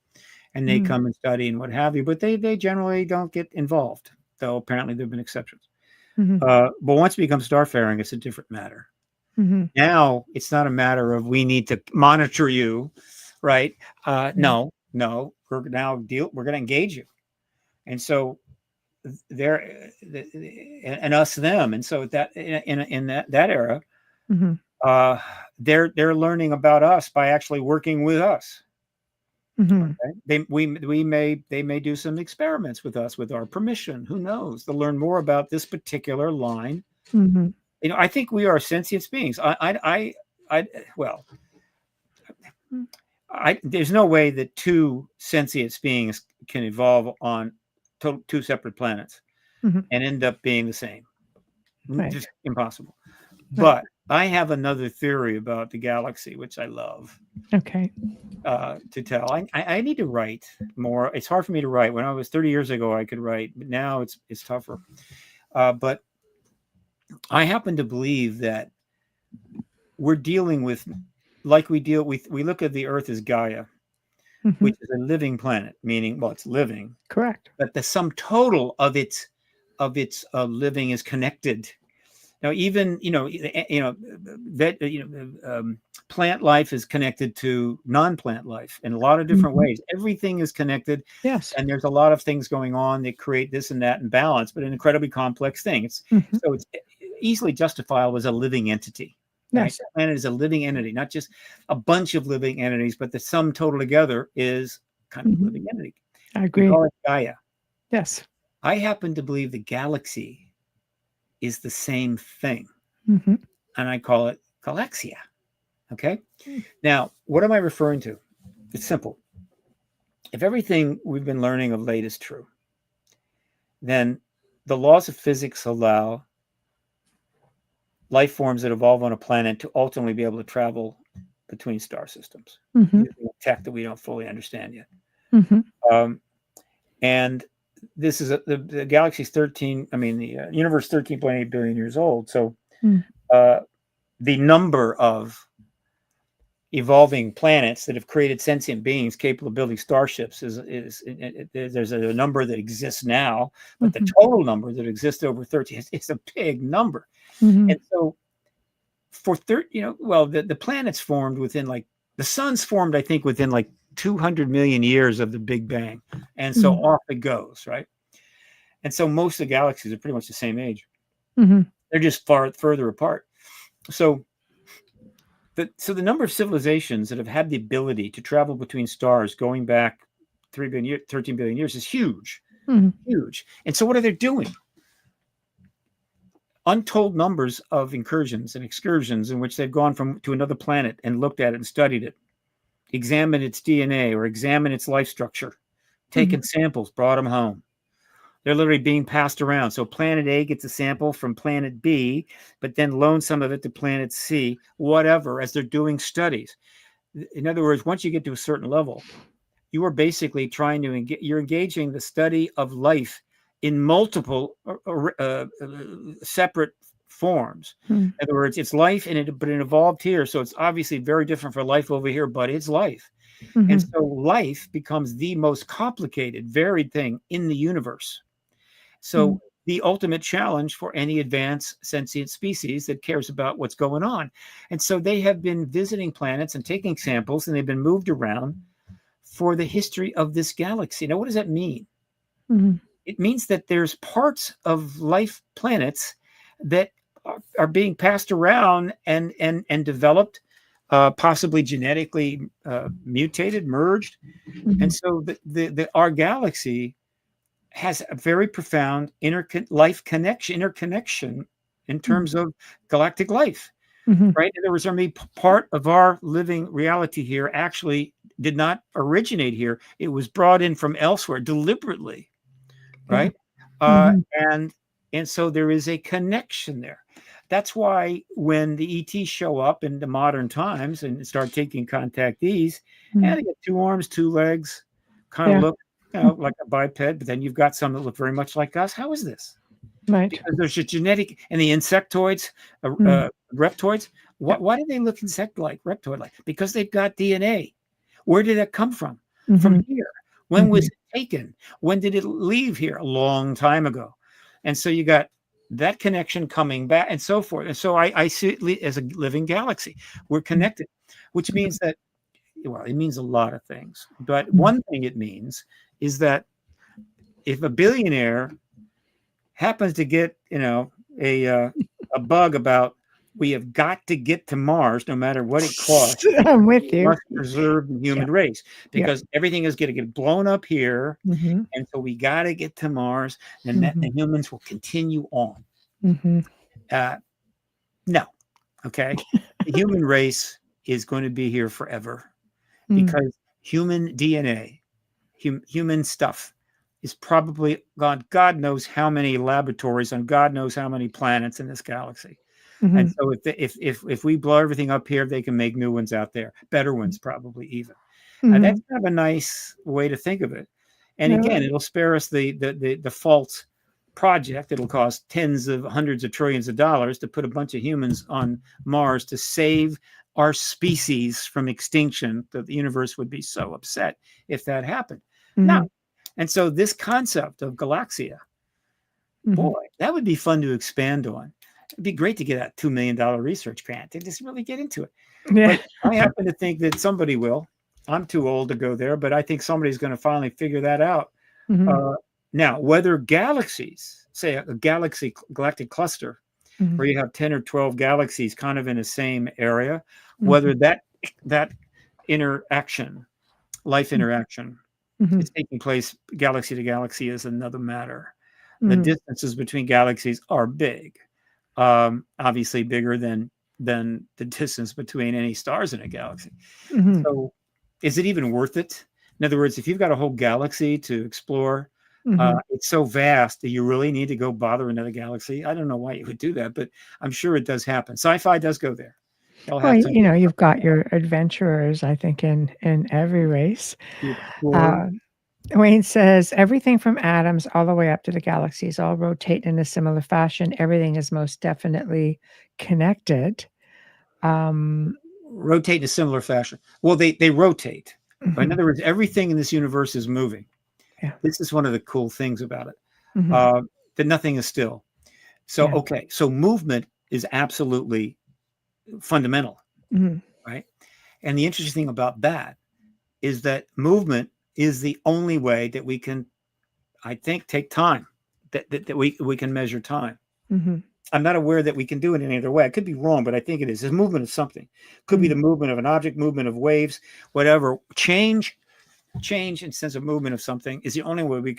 And they come and study and what have you, but they generally don't get involved, though apparently there have been exceptions. But once we become starfaring, it's a different matter. Now it's not a matter of we need to monitor you, right? No, we're going to engage you. And so they're and us them, and so that in that era, Mm-hmm. they're learning about us by actually working with us. Mm-hmm. Okay? They may do some experiments with us with our permission. Who knows? To learn more about this particular line. Mm-hmm. I think we are sentient beings. Well, there's no way that two sentient beings can evolve on two separate planets Mm-hmm. and end up being the same. Right. Just impossible. Right. But I have another theory about the galaxy, which I love Okay. to tell. I need to write more. It's hard for me to write. When I was 30 years ago, I could write, but now it's tougher. But I happen to believe that we're dealing with, like we look at the Earth as Gaia, Mm-hmm. which is a living planet, meaning, well, it's living, Correct. but the sum total of its living is connected. Now, even plant life is connected to non-plant life in a lot of different ways. Everything is connected. Yes. And there's a lot of things going on that create this and that and balance, but an incredibly complex thing. So it's easily justifiable as a living entity. Right? Yes. The planet is a living entity, not just a bunch of living entities, but the sum total together is kind of a living entity. I agree. We call it Gaia. Yes. I happen to believe the galaxy is the same thing. Mm-hmm. And I call it galaxia. Okay. Now, what am I referring to? It's simple. If everything we've been learning of late is true, then the laws of physics allow life forms that evolve on a planet to ultimately be able to travel between star systems using tech that we don't fully understand yet. Mm-hmm. And this is the galaxy's the universe 13.8 billion years old. So the number of evolving planets that have created sentient beings capable of building starships there's a number that exists now, but the total number that exists over 13 is a big number. And so for the planets formed within the sun's formed, I think, within 200 million years of the Big Bang. And so off it goes, right? And so most of the galaxies are pretty much the same age. They're just far further apart. So the number of civilizations that have had the ability to travel between stars going back 13 billion years is huge. Huge. And so what are they doing? Untold numbers of incursions and excursions in which they've gone to another planet and looked at it and studied it, examined its DNA or examined its life structure, taken samples, brought them home. They're literally being passed around. So planet A gets a sample from planet B, but then loans some of it to planet C, whatever, as they're doing studies. In other words, once you get to a certain level, you are basically you're engaging the study of life in multiple separate forms. In other words, it's life, but it evolved here. So it's obviously very different for life over here, but it's life. And so life becomes the most complicated, varied thing in the universe. So the ultimate challenge for any advanced sentient species that cares about what's going on. And so they have been visiting planets and taking samples, and they've been moved around for the history of this galaxy. Now, what does that mean? It means that there's parts of life planets that are being passed around and developed, possibly genetically mutated, merged. And so our galaxy has a very profound interconnection in terms of galactic life, right? In other words, part of our living reality here actually did not originate here. It was brought in from elsewhere deliberately, right? And so there is a connection there. That's why when the ETs show up in the modern times and start taking contactees, and they get 2 arms, 2 legs, kind of look like a biped, but then you've got some that look very much like us. How is this? Right. Because there's a genetic, and the insectoids, reptoids, why do they look insect-like, reptoid-like? Because they've got DNA. Where did that come from? From here. When was it taken? When did it leave here? A long time ago. And so you got that connection coming back and so forth. And so I see it as a living galaxy. We're connected, which means that, well, it means a lot of things. But one thing it means is that if a billionaire happens to get, a bug about we have got to get to Mars no matter what it costs. I'm with We you. must preserve the human race because everything is going to get blown up here. Mm-hmm. And so we got to get to Mars, and that the humans will continue on. Mm-hmm. No. Okay. The human race is going to be here forever Mm. because human DNA, human stuff is probably God knows how many laboratories on God knows how many planets in this galaxy. Mm-hmm. And so if we blow everything up here, they can make new ones out there, better ones probably even. That's kind of a nice way to think of it. And again, it'll spare us the false project. It'll cost tens of hundreds of trillions of dollars to put a bunch of humans on Mars to save our species from extinction. That the universe would be so upset if that happened. No. And so this concept of Galaxia, boy, that would be fun to expand on. It'd be great to get a $2 million research grant and just really get into it. Yeah. But I happen to think that somebody will. I'm too old to go there, but I think somebody's going to finally figure that out. Now, whether galaxies, say a galactic cluster, where you have 10 or 12 galaxies kind of in the same area, whether that interaction, life interaction, is taking place galaxy to galaxy is another matter. The distances between galaxies are big, obviously bigger than the distance between any stars in a galaxy. So is it even worth it? In other words, if you've got a whole galaxy to explore, it's so vast that you really need to go bother another galaxy. I don't know why you would do that, but I'm sure it does happen. Sci-fi does go there. Well, you've got your adventurers, I think, in every race. Wayne says, everything from atoms all the way up to the galaxies all rotate in a similar fashion. Everything is most definitely connected. Rotate in a similar fashion. Well, they rotate. In other words, everything in this universe is moving. Yeah. This is one of the cool things about it, that nothing is still. So, okay, so movement is absolutely fundamental, right? And the interesting thing about that is that movement is the only way that we can, I think, take time, that we can measure time. I'm not aware that we can do it any other way. I could be wrong, but I think it is. This movement of something. Could be the movement of an object, movement of waves, whatever. Change in sense of movement of something is the only way we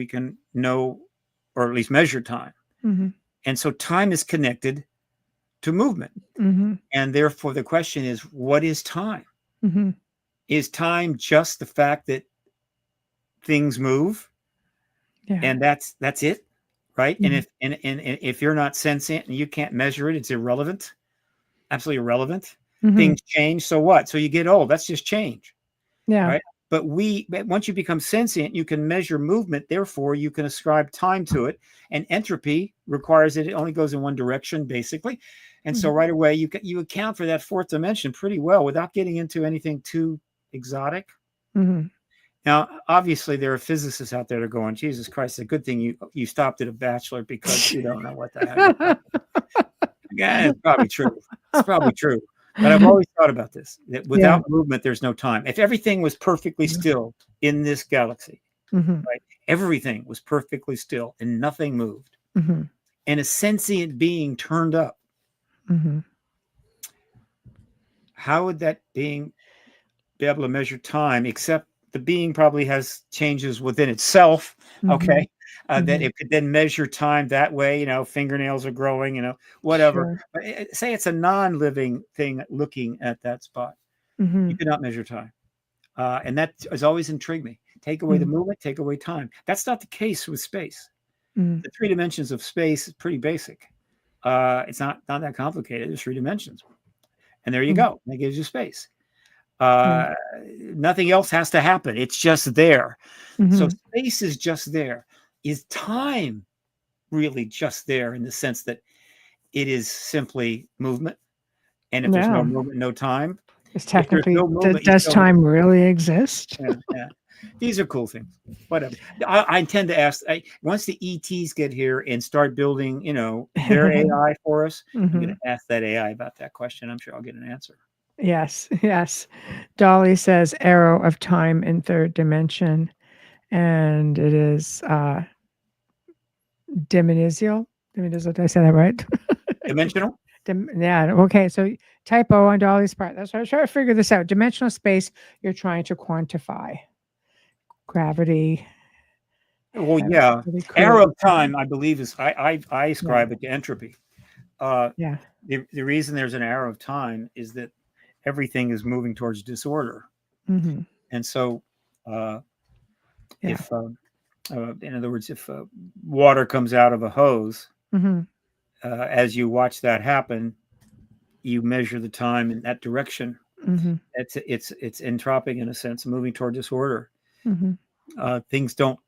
can know, or at least measure time. And so time is connected to movement. And therefore the question is, what is time? Is time just the fact that things move? And that's it, right? And if you're not sensient and you can't measure it, it's irrelevant. Absolutely irrelevant. Things change, so what? So you get old. That's just change. Yeah. Right? But once you become sentient, you can measure movement. Therefore, you can ascribe time to it. And entropy requires that it only goes in one direction, basically. And so right away, you account for that fourth dimension pretty well without getting into anything too exotic. Now, obviously, there are physicists out there that are going, Jesus Christ, it's a good thing you stopped at a bachelor because you don't know what the heck. Yeah, it's probably true. It's probably true. But I've always thought about this, that without movement, there's no time. If everything was perfectly still in this galaxy, right? Everything was perfectly still and nothing moved. And a sentient being turned up. How would that being be able to measure time, except the being probably has changes within itself, okay? That it could then measure time that way, fingernails are growing, whatever. But say it's a non-living thing looking at that spot. You cannot measure time. And that has always intrigued me. Take away the movement, take away time. That's not the case with space. The three dimensions of space is pretty basic. It's not that complicated. There's three dimensions. And there you go. That gives you space. Nothing else has to happen. It's just there. So space is just there. Is time really just there in the sense that it is simply movement? And if there's no movement, no time. It's technically, does time really exist? Yeah. These are cool things. Whatever. I tend to ask, once the ETs get here and start building, their AI for us, I'm going to ask that AI about that question. I'm sure I'll get an answer. Yes. Dolly says arrow of time in third dimension. And it is Dimensional. Did I say that right? Dimensional? Yeah. Okay. So typo on Dolly's part. That's why I was trying to figure this out. Dimensional space. You're trying to quantify gravity. Well, yeah. Really cool. Arrow time, I believe, is I ascribe it to entropy. Yeah. The reason there's an arrow of time is that everything is moving towards disorder, Mm-hmm. and so Yeah. if in other words, if water comes out of a hose, Mm-hmm. as you watch that happen, you measure the time in that direction. Mm-hmm. It's entropic in a sense, moving toward disorder. Mm-hmm. Things don't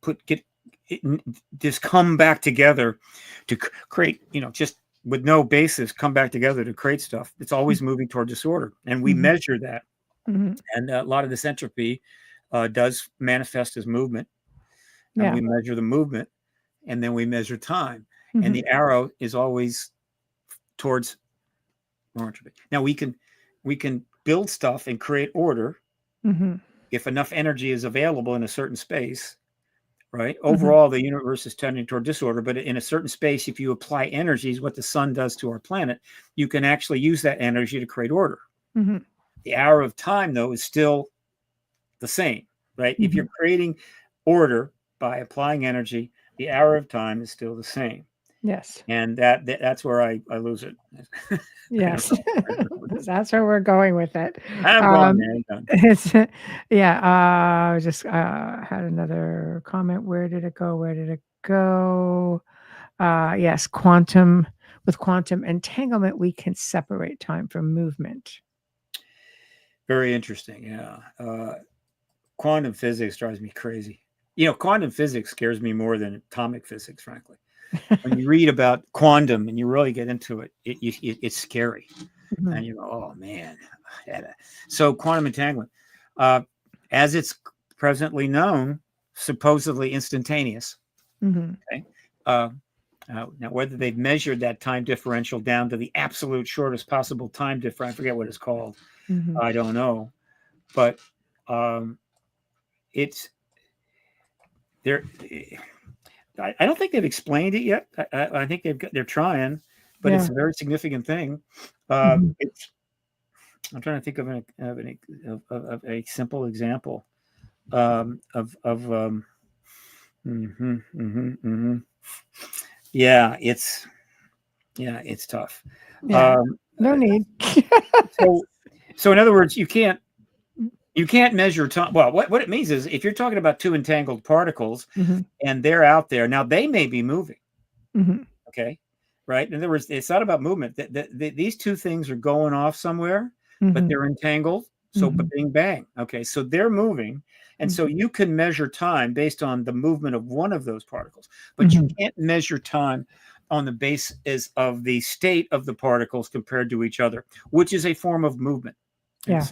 just come back together to create, just with no basis, come back together to create stuff. It's always moving toward disorder, and we measure that. Mm-hmm. And a lot of this entropy does manifest as movement, and Yeah. we measure the movement, and then we measure time, Mm-hmm. and the arrow is always towards more entropy. Now we can build stuff and create order Mm-hmm. if enough energy is available in a certain space, right? Overall, the universe is tending toward disorder, but in a certain space, if you apply energies, what the sun does to our planet, you can actually use that energy to create order. Mm-hmm. The hour of time, though, is still the same, right? If you're creating order by applying energy, the hour of time is still the same. Yes. And that's where I lose it. Yes. That's where we're going with it. I'm going there. I'm done. It's just had another comment. Where did it go? Yes, with quantum entanglement, we can separate time from movement. Very interesting. Yeah. Quantum physics drives me crazy. Quantum physics scares me more than atomic physics, frankly. When you read about quantum and you really get into it, it's scary. Mm-hmm. And you go, oh, man. So quantum entanglement, as it's presently known, supposedly instantaneous. Mm-hmm. Okay. Now, whether they've measured that time differential down to the absolute shortest possible time difference, I forget what it's called. Mm-hmm. I don't know. But it's there. I don't think they've explained it yet. I think they're trying, but it's a very significant thing. I'm trying to think of a simple example Yeah, it's tough. Yeah. No need. So in other words, you can't measure time. Well, what it means is if you're talking about two entangled particles and they're out there, now they may be moving. Okay. Right. In other words, it's not about movement. These two things are going off somewhere, but they're entangled. So bing, bang. Okay. So they're moving. And so you can measure time based on the movement of one of those particles, but you can't measure time on the basis of the state of the particles compared to each other, which is a form of movement. Yeah.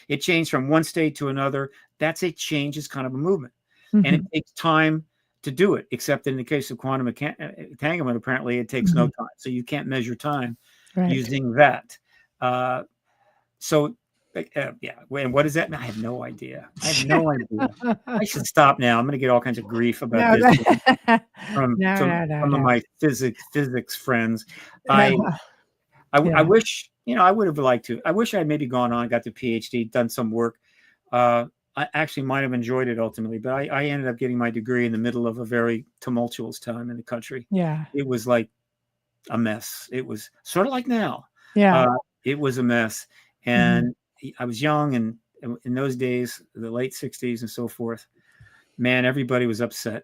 It changed from one state to another. That's a change. It's kind of a movement. And it takes time to do it, except in the case of quantum entanglement, apparently it takes no time. So you can't measure time using that. Yeah. And what does that mean? I have no idea. I should stop now. I'm going to get all kinds of grief about this from some of my physics friends. I wish, I would have liked to. I wish I had maybe gone on, got the PhD, done some work. I actually might have enjoyed it ultimately, but I ended up getting my degree in the middle of a very tumultuous time in the country. Yeah. It was like a mess. It was sort of like now. Yeah. It was a mess. And I was young, and in those days, the late 60s and so forth, man, everybody was upset,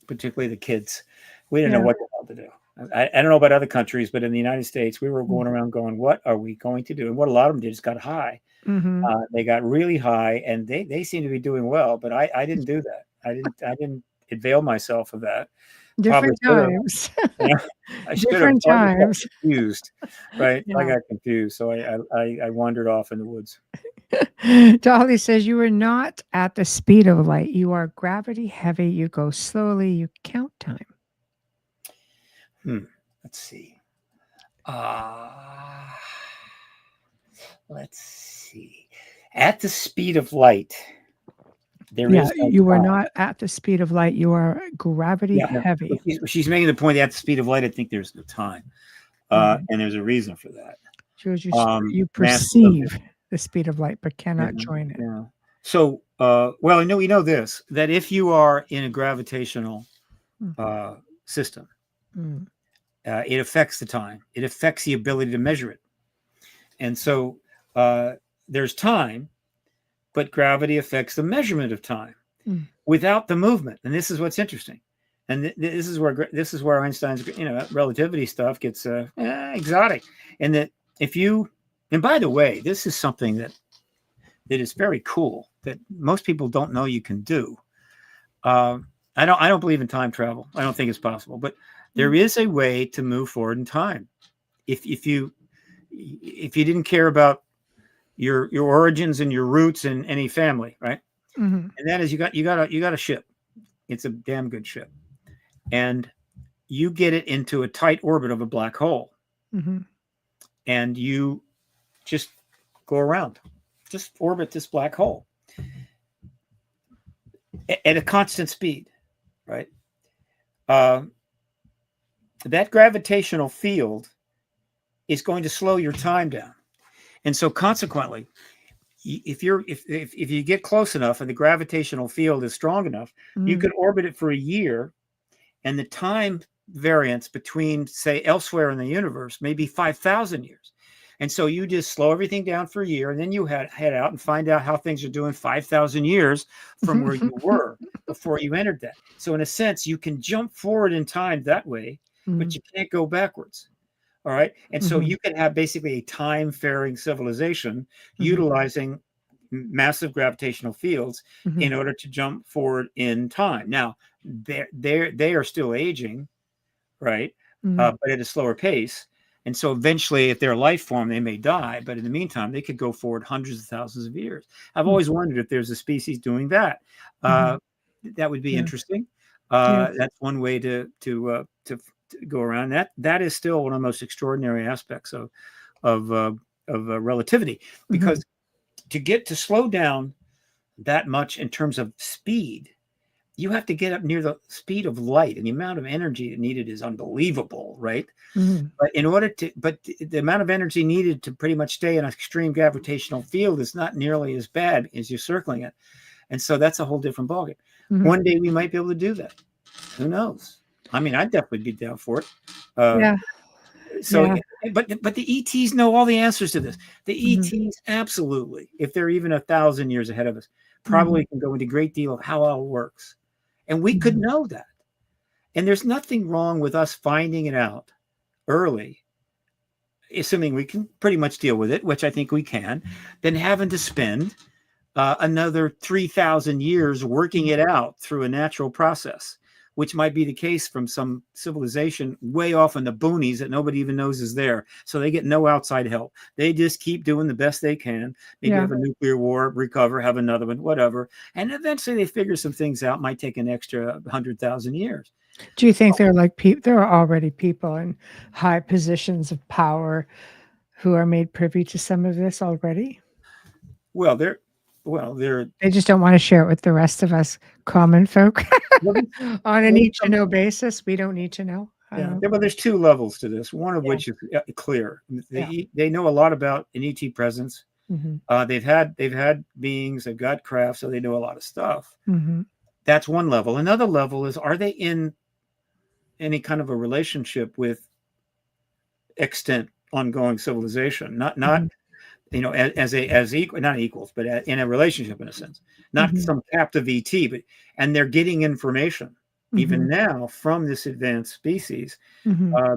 particularly the kids. We didn't know what the hell to do. I don't know about other countries, but in the United States, we were going around going, what are we going to do? And what a lot of them did is got high. They got really high, and they seem to be doing well, but I didn't do that. I didn't avail myself of that. Different times. I should Different have. times. Confused, right? I got confused, so I wandered off in the woods. Dolly says you are not at the speed of light. You are gravity heavy. You go slowly. You count time. Let's see. Let's see. At the speed of light, There is no you are time. not at the speed of light. You are gravity Yeah, no, heavy. she's making the point that at the speed of light, I think there's no time, Mhm. and there's a reason for that. Shows you Mass, perceive the speed of light, but yeah, cannot join it. yeah. So, well, I know we know this, that if you are in a gravitational system, Mm. it affects the time. It affects the ability to measure it. And so there's time, but gravity affects the measurement of time without the movement. And this is what's interesting. And this is where Einstein's relativity stuff gets exotic. And that and by the way, this is something that is very cool that most people don't know you can do. I don't believe in time travel. I don't think it's possible, but there is a way to move forward in time. If you didn't care about your origins and your roots in any family, right? Mm-hmm. And that is you got a ship. It's a damn good ship, and you get it into a tight orbit of a black hole, and you just go around, just orbit this black hole at a constant speed, right? That gravitational field is going to slow your time down, and so consequently, if you get close enough and the gravitational field is strong enough, you could orbit it for a year, and the time variance between, say, elsewhere in the universe may be 5,000 years. And so you just slow everything down for a year, and then you head out and find out how things are doing 5,000 years from where you were before you entered that. So in a sense, you can jump forward in time that way, but you can't go backwards. All right. And so you can have basically a time-faring civilization utilizing massive gravitational fields in order to jump forward in time. Now, they are still aging, right? But at a slower pace. And so eventually, if they're a life form, they may die. But in the meantime, they could go forward hundreds of thousands of years. I've always wondered if there's a species doing that. That would be interesting. That's one way to go around that. Is still one of the most extraordinary aspects of relativity, because to slow down that much in terms of speed, you have to get up near the speed of light, and the amount of energy needed is unbelievable, right? But the amount of energy needed to pretty much stay in an extreme gravitational field is not nearly as bad as you're circling it. And so that's a whole different ballgame. One day we might be able to do that. Who knows? I mean, I'd definitely be down for it. But the ETs know all the answers to this. The ETs absolutely, if they're even 1,000 years ahead of us, probably can go into a great deal of how it all works. And we could know that. And there's nothing wrong with us finding it out early, assuming we can pretty much deal with it, which I think we can, than having to spend another 3,000 years working it out through a natural process, which might be the case from some civilization way off in the boonies that nobody even knows is there. So they get no outside help. They just keep doing the best they can. Maybe have a nuclear war, recover, have another one, whatever. And eventually they figure some things out. Might take an extra 100,000 years. Do you think there are already people in high positions of power who are made privy to some of this already? Well, they just don't want to share it with the rest of us common folk on a need to know basis. We don't need to know. But there's two levels to this. One of which is clear. They know a lot about an ET presence. They've had beings. They've got craft, so they know a lot of stuff. That's one level. Another level is, are they in any kind of a relationship with extant ongoing civilization? Not as equal, not equals, but in a relationship in a sense, not some captive ET, and they're getting information even now from this advanced species,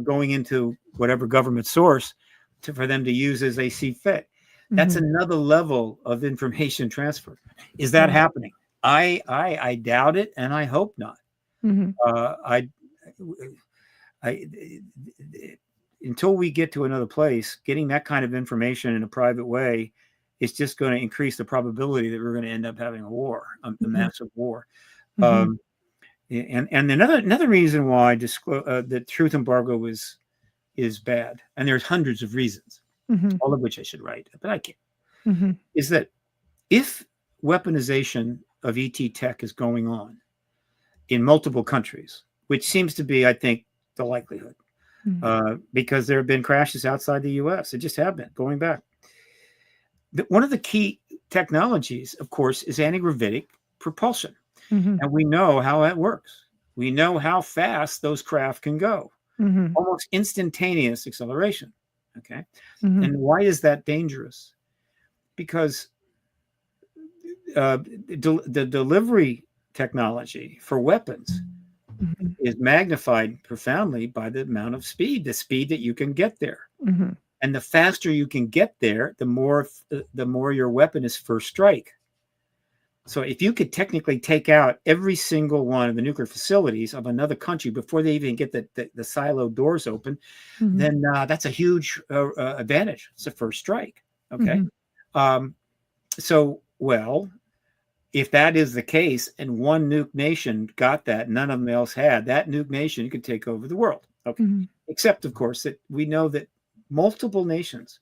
going into whatever government source for them to use as they see fit. That's another level of information transfer. Is that happening? I doubt it, and I hope not. Until we get to another place, getting that kind of information in a private way is just going to increase the probability that we're going to end up having a war, a massive war. And another reason why the truth embargo is bad, and there's hundreds of reasons, all of which I should write, but I can't, is that if weaponization of ET tech is going on in multiple countries, which seems to be, I think, the likelihood, because there have been crashes outside the U.S. It just have been going back. One of the key technologies, of course, is anti-gravitic propulsion. Mm-hmm. And we know how that works. We know how fast those craft can go. Mm-hmm. Almost instantaneous acceleration. Okay. Mm-hmm. And why is that dangerous? Because the delivery technology for weapons is magnified profoundly by the amount of speed, the speed that you can get there. Mm-hmm. And the faster you can get there, the more your weapon is first strike. So if you could technically take out every single one of the nuclear facilities of another country before they even get the silo doors open, then that's a huge advantage. It's a first strike. Okay. So, well, if that is the case and one nuke nation got that, none of them else had, that nuke nation could take over the world. Okay. Except, of course, that we know that multiple nations,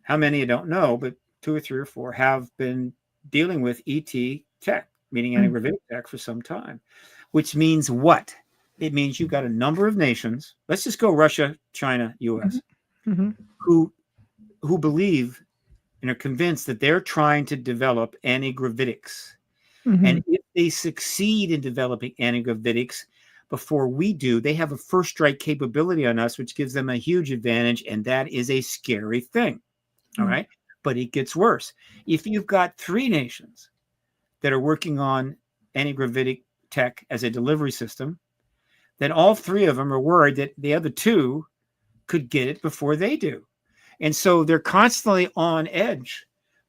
how many I don't know, but 2 or 3 or 4 have been dealing with ET tech, meaning anti-gravitic tech, for some time, which means what? It means you've got a number of nations. Let's just go Russia, China, US, who believe and are convinced that they're trying to develop anti-gravitics. And if they succeed in developing anti-gravitics before we do, they have a first strike capability on us, which gives them a huge advantage. And that is a scary thing. All right. But it gets worse. If you've got 3 nations that are working on anti-gravitic tech as a delivery system, then all 3 of them are worried that the other 2 could get it before they do. And so they're constantly on edge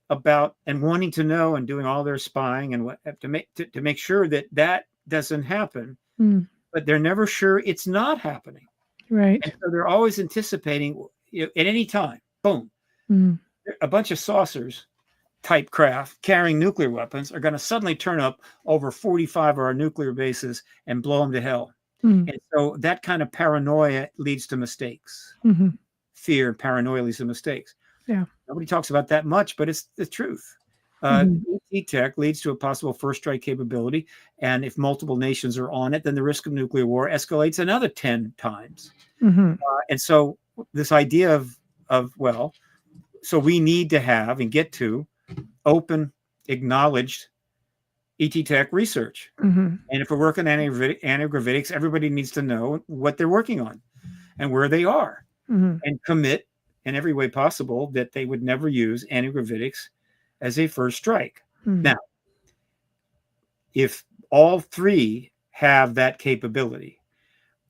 about and wanting to know and doing all their spying and what to make sure that that doesn't happen. But they're never sure it's not happening. Right. And so they're always anticipating, at any time, boom, a bunch of saucers type craft carrying nuclear weapons are going to suddenly turn up over 45 of our nuclear bases and blow them to hell. And so that kind of paranoia leads to mistakes. Fear and paranoia leads to mistakes. Yeah. Nobody talks about that much, but it's the truth. ET tech leads to a possible first strike capability. And if multiple nations are on it, then the risk of nuclear war escalates another 10 times. And so this idea of, well, so we need to have and get to open, acknowledged ET tech research. And if we're working on anti-gravitics, everybody needs to know what they're working on and where they are, and commit in every way possible that they would never use anti-gravitics as a first strike. Now, if all 3 have that capability,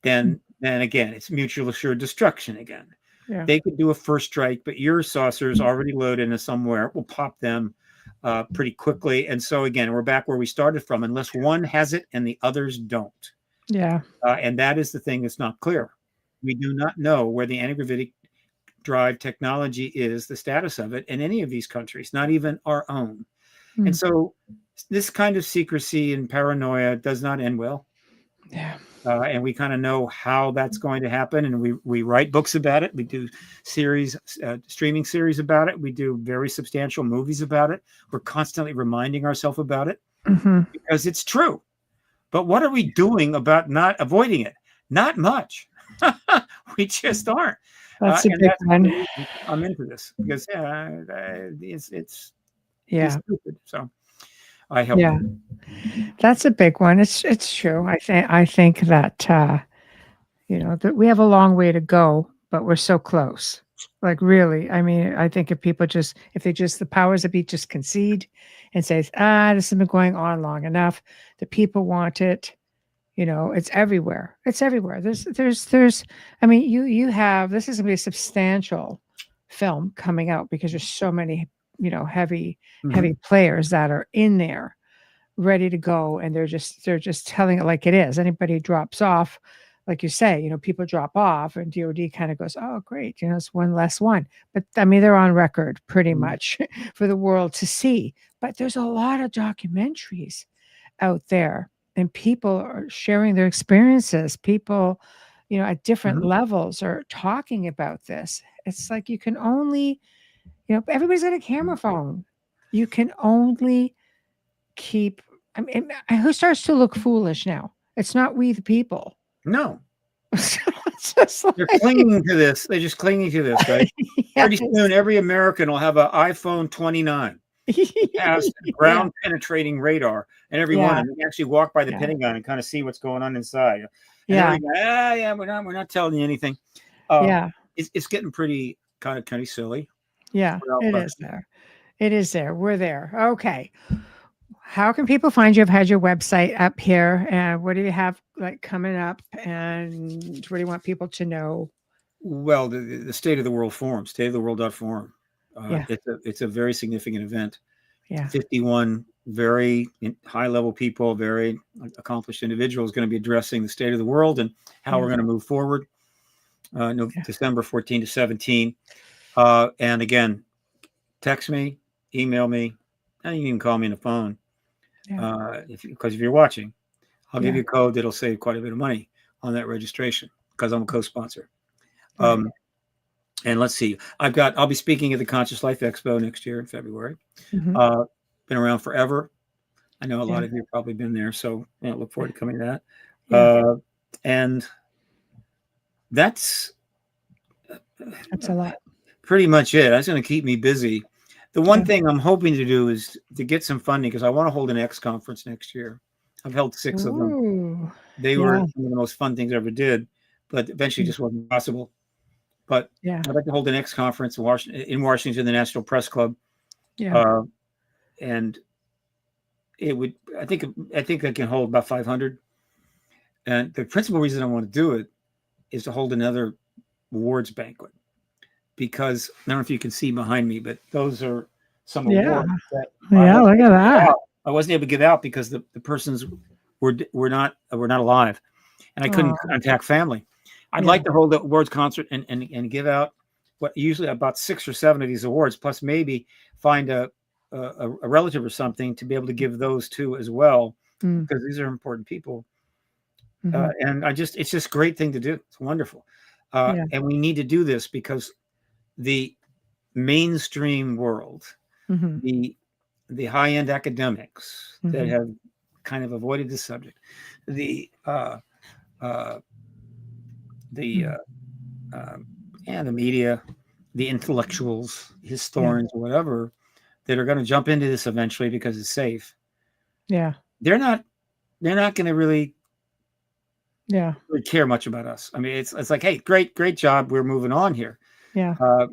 then again, it's mutual assured destruction again. Yeah. They could do a first strike, but your saucers already loaded into somewhere will pop them pretty quickly. And so again, we're back where we started from, unless one has it and the others don't. Yeah. And that is the thing that's not clear. We do not know where the anti-gravitic drive technology is, the status of it in any of these countries, not even our own. And so this kind of secrecy and paranoia does not end well. Yeah. And we kind of know how that's going to happen. And we write books about it. We do streaming series about it. We do very substantial movies about it. We're constantly reminding ourselves about it because it's true. But what are we doing about not avoiding it? Not much. We just aren't. That's a big one. I'm into this because it's stupid. So I help. Yeah, that's a big one. It's true. I think that that we have a long way to go, but we're so close. Like really, I mean, I think if the powers that be just concede and say, this has been going on long enough, the people want it. It's everywhere. It's everywhere. There's. I mean, you have. This is going to be a substantial film coming out because there's so many, heavy players that are in there, ready to go, and they're just telling it like it is. Anybody who drops off, like you say, people drop off, and DoD kind of goes, "Oh, great, it's one less one." But I mean, they're on record pretty much for the world to see. But there's a lot of documentaries out there. And people are sharing their experiences. People, at different levels are talking about this. It's like you can only, everybody's got a camera phone. You can only keep I mean, who starts to look foolish now? It's not we the people. No, It's just they're like, clinging to this. They're just clinging to this, right? Pretty yes. soon, every American will have an iPhone 29. Past Yeah, ground penetrating radar, and every one yeah, of them. You can actually walk by the yeah, Pentagon and kind of see what's going on inside. And yeah, everybody, yeah, we're not telling you anything. Um, yeah, it's getting pretty kind of silly. yeah. Without It is question. there. It is there. We're there. Okay. How can people find you? I've had your website up here, and what do you have like coming up, and what do you want people to know? Well, the State of the World Forum, stateoftheworld.forum. Yeah, It's a very significant event. yeah, 51 very high level people, very accomplished individuals going to be addressing the state of the world and how yeah, we're going to move forward. yeah, December 14 to 17. And again, text me, email me, and you can call me on the phone. yeah, Because if you're watching, I'll give yeah. you a code that'll save quite a bit of money on that registration because I'm a co-sponsor. Right. And let's see, I'll be speaking at the Conscious Life Expo next year in February. Hmm. Been around forever. I know a Yeah, lot of you have probably been there, so I look forward to coming to that. yeah. And that's That's a lot. pretty much it. That's going to keep me busy. The one Yeah. thing I'm hoping to do is to get some funding because I want to hold an X conference next year. I've held 6 of them. Ooh. They Yeah. were some of the most fun things I ever did, but eventually just wasn't possible. But Yeah. I'd like to hold an X conference in Washington, the National Press Club, Yeah. and it would. I think I can hold about 500. And the principal reason I want to do it is to hold another awards banquet because I don't know if you can see behind me, but those are some Yeah. awards that Yeah. Look at that. I wasn't able to give out because the persons were not alive, and I couldn't Oh, contact family. I'd yeah. like to hold the awards concert and give out what usually about 6 or 7 of these awards, plus maybe find a relative or something to be able to give those to as well, Mm. because these are important people. Hmm. And it's just a great thing to do. It's wonderful. Yeah. And we need to do this because the mainstream world, Hmm. the high-end academics that Hmm. have kind of avoided this subject, the the and the media, the intellectuals, Yeah. historians, or whatever, that are going to jump into this eventually because it's safe. Yeah. They're not going to really Yeah. care much about us. I mean, it's like, hey, great job. We're moving on here. Yeah. Uh,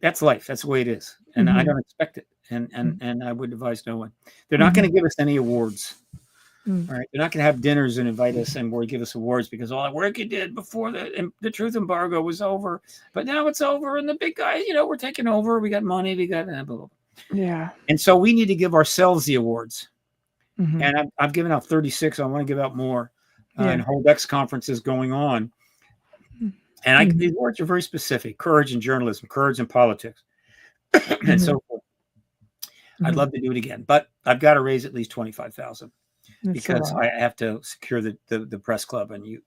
that's life. That's the way it is, and I Hmm. don't expect it. And I would advise no one. They're not Hmm. going to give us any awards. Mm. All right, they're not going to have dinners and invite us and give us awards because all the work you did before the truth embargo was over, but now it's over, and the big guys, we're taking over. We got money. We got blah, blah, blah. Yeah. And so we need to give ourselves the awards. Hmm. And I've given out 36. I want to give out more and Yeah. hold X conferences going on. And these awards are very specific: courage in journalism, courage in politics, and so forth. I'd love to do it again, but I've got to raise at least 25,000 That's a because lot. I have to secure the press club, and you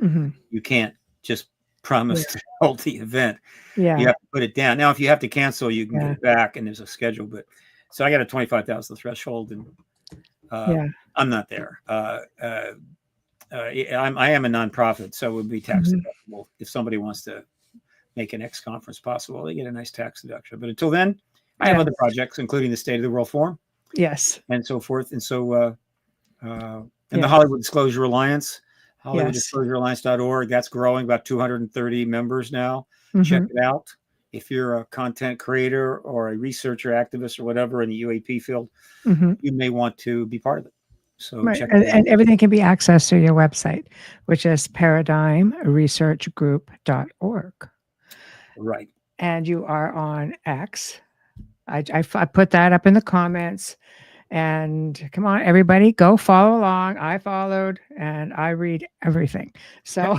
Hmm. can't just promise Yeah. to hold the event. Yeah. You have to put it down. Now, if you have to cancel, you can get Yeah. it back, and there's a schedule. But so I got a 25,000 threshold, and Yeah. I'm not there. I am a nonprofit, so it would be tax Hmm. deductible. If somebody wants to make an X conference possible, they get a nice tax deduction. But until then, I have Yeah. other projects, including the State of the World Forum Yes. and so forth. And so, and the Yeah. Hollywood Disclosure Alliance, Yes. HollywoodDisclosureAlliance.org. That's growing, about 230 members now. Check Hmm. it out. If you're a content creator or a researcher, activist, or whatever in the UAP field, Hmm. you may want to be part of it. So Right. check And, it out. and everything can be accessed through your website, which is paradigmresearchgroup.org. Right. And you are on X. I put that up in the comments. And come on, everybody, go follow along. I followed and I read everything. So,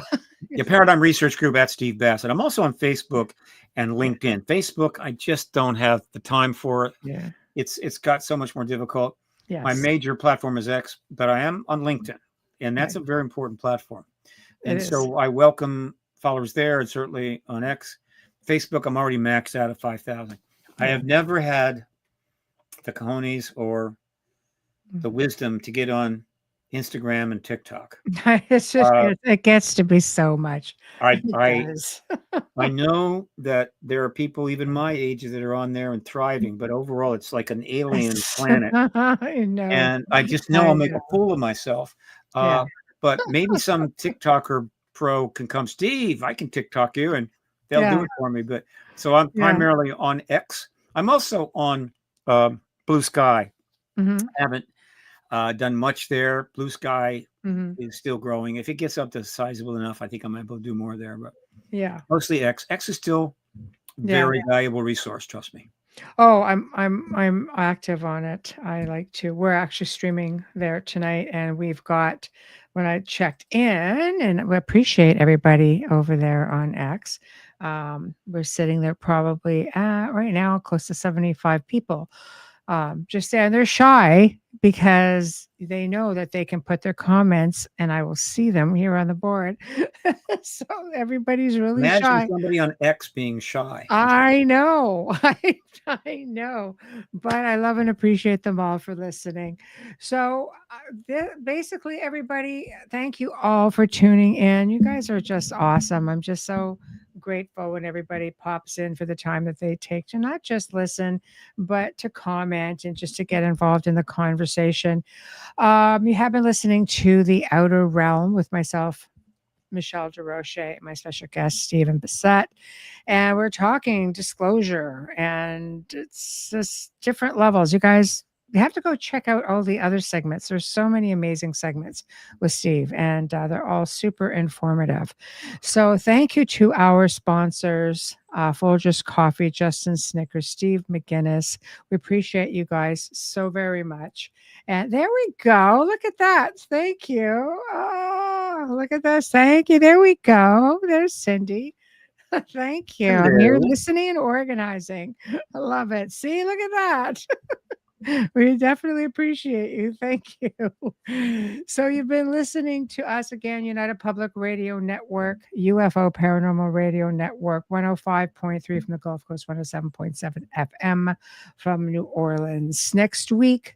Yeah, Paradigm Research Group at Steve Bassett. I'm also on Facebook and LinkedIn. Facebook, I just don't have the time for it. yeah. It's got so much more difficult. My Yes. major platform is X, but I am on LinkedIn, and that's Right. a very important platform. It And is. so I welcome followers there, and certainly on X. Facebook, I'm already maxed out at 5,000. I Yeah. have never had the cojones or the wisdom to get on Instagram and TikTok. It's just Uh, it gets to be so much. I It I does. I know that there are people even my age that are on there and thriving, but overall it's like an alien planet. I know. And I just know I I'll make know. a fool of myself. Yeah. But maybe some TikToker pro can come, Steve, I can TikTok you, and they'll Yeah. do it for me. But so I'm Yeah. primarily on X. I'm also on Blue Sky. Hmm. I haven't done much there. Blue Sky Hmm. is still growing. If it gets up to sizable enough, I think I'm able to do more there. But Yeah. mostly X. X is still Yeah. very valuable resource. Trust me. Oh, I'm active on it. I like to. We're actually streaming there tonight, and we've got when I checked in, and we appreciate everybody over there on X. We're sitting there probably right now close to 75 people. Just there, and they're shy because they know that they can put their comments, and I will see them here on the board. So everybody's really Imagine shy. somebody on X being shy. I know. I know. But I love and appreciate them all for listening. So, basically, everybody, thank you all for tuning in. You guys are just awesome. I'm just so grateful when everybody pops in for the time that they take to not just listen, but to comment and just to get involved in the conversation. You have been listening to The Outer Realm with myself, Michelle DeRoche, my special guest, Stephen Bassett. And we're talking disclosure, and it's just different levels. You guys, you have to go check out all the other segments. There's so many amazing segments with Steve, and they're all super informative. So thank you to our sponsors, Folgers Coffee, Justin Snickers, Steve McGinnis. We appreciate you guys so very much. And there we go. Look at that. Thank you. Oh, look at this. Thank you. There we go. There's Cindy. Thank you. I'm here Hello. listening and organizing. I love it. See, look at that. We definitely appreciate you. Thank you. So, you've been listening to us again, United Public Radio Network, UFO Paranormal Radio Network, 105.3 from the Gulf Coast, 107.7 FM from New Orleans. Next week,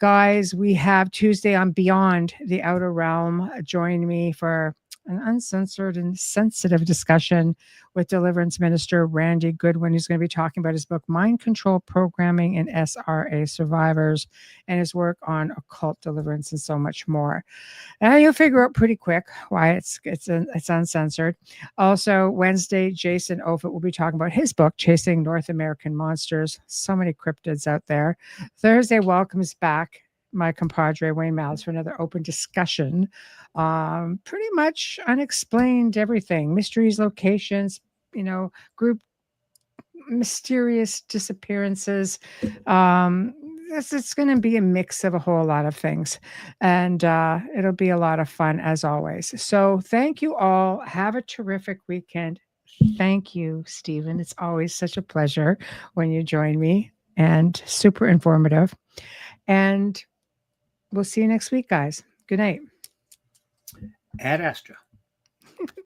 guys, we have Tuesday on Beyond the Outer Realm. Join me for an uncensored and sensitive discussion with Deliverance Minister Randy Goodwin, who's going to be talking about his book, Mind Control Programming in SRA Survivors, and his work on occult deliverance and so much more. And you'll figure out pretty quick why it's uncensored. Also, Wednesday, Jason Offutt will be talking about his book, Chasing North American Monsters. So many cryptids out there. Thursday welcomes back my compadre Wayne Malles for another open discussion. Pretty much unexplained everything, mysteries, locations, group mysterious disappearances. It's going to be a mix of a whole lot of things, and it'll be a lot of fun as always. So thank you all. Have a terrific weekend. Thank you, Stephen. It's always such a pleasure when you join me, and super informative. And we'll see you next week, guys. Good night. Ad Astra.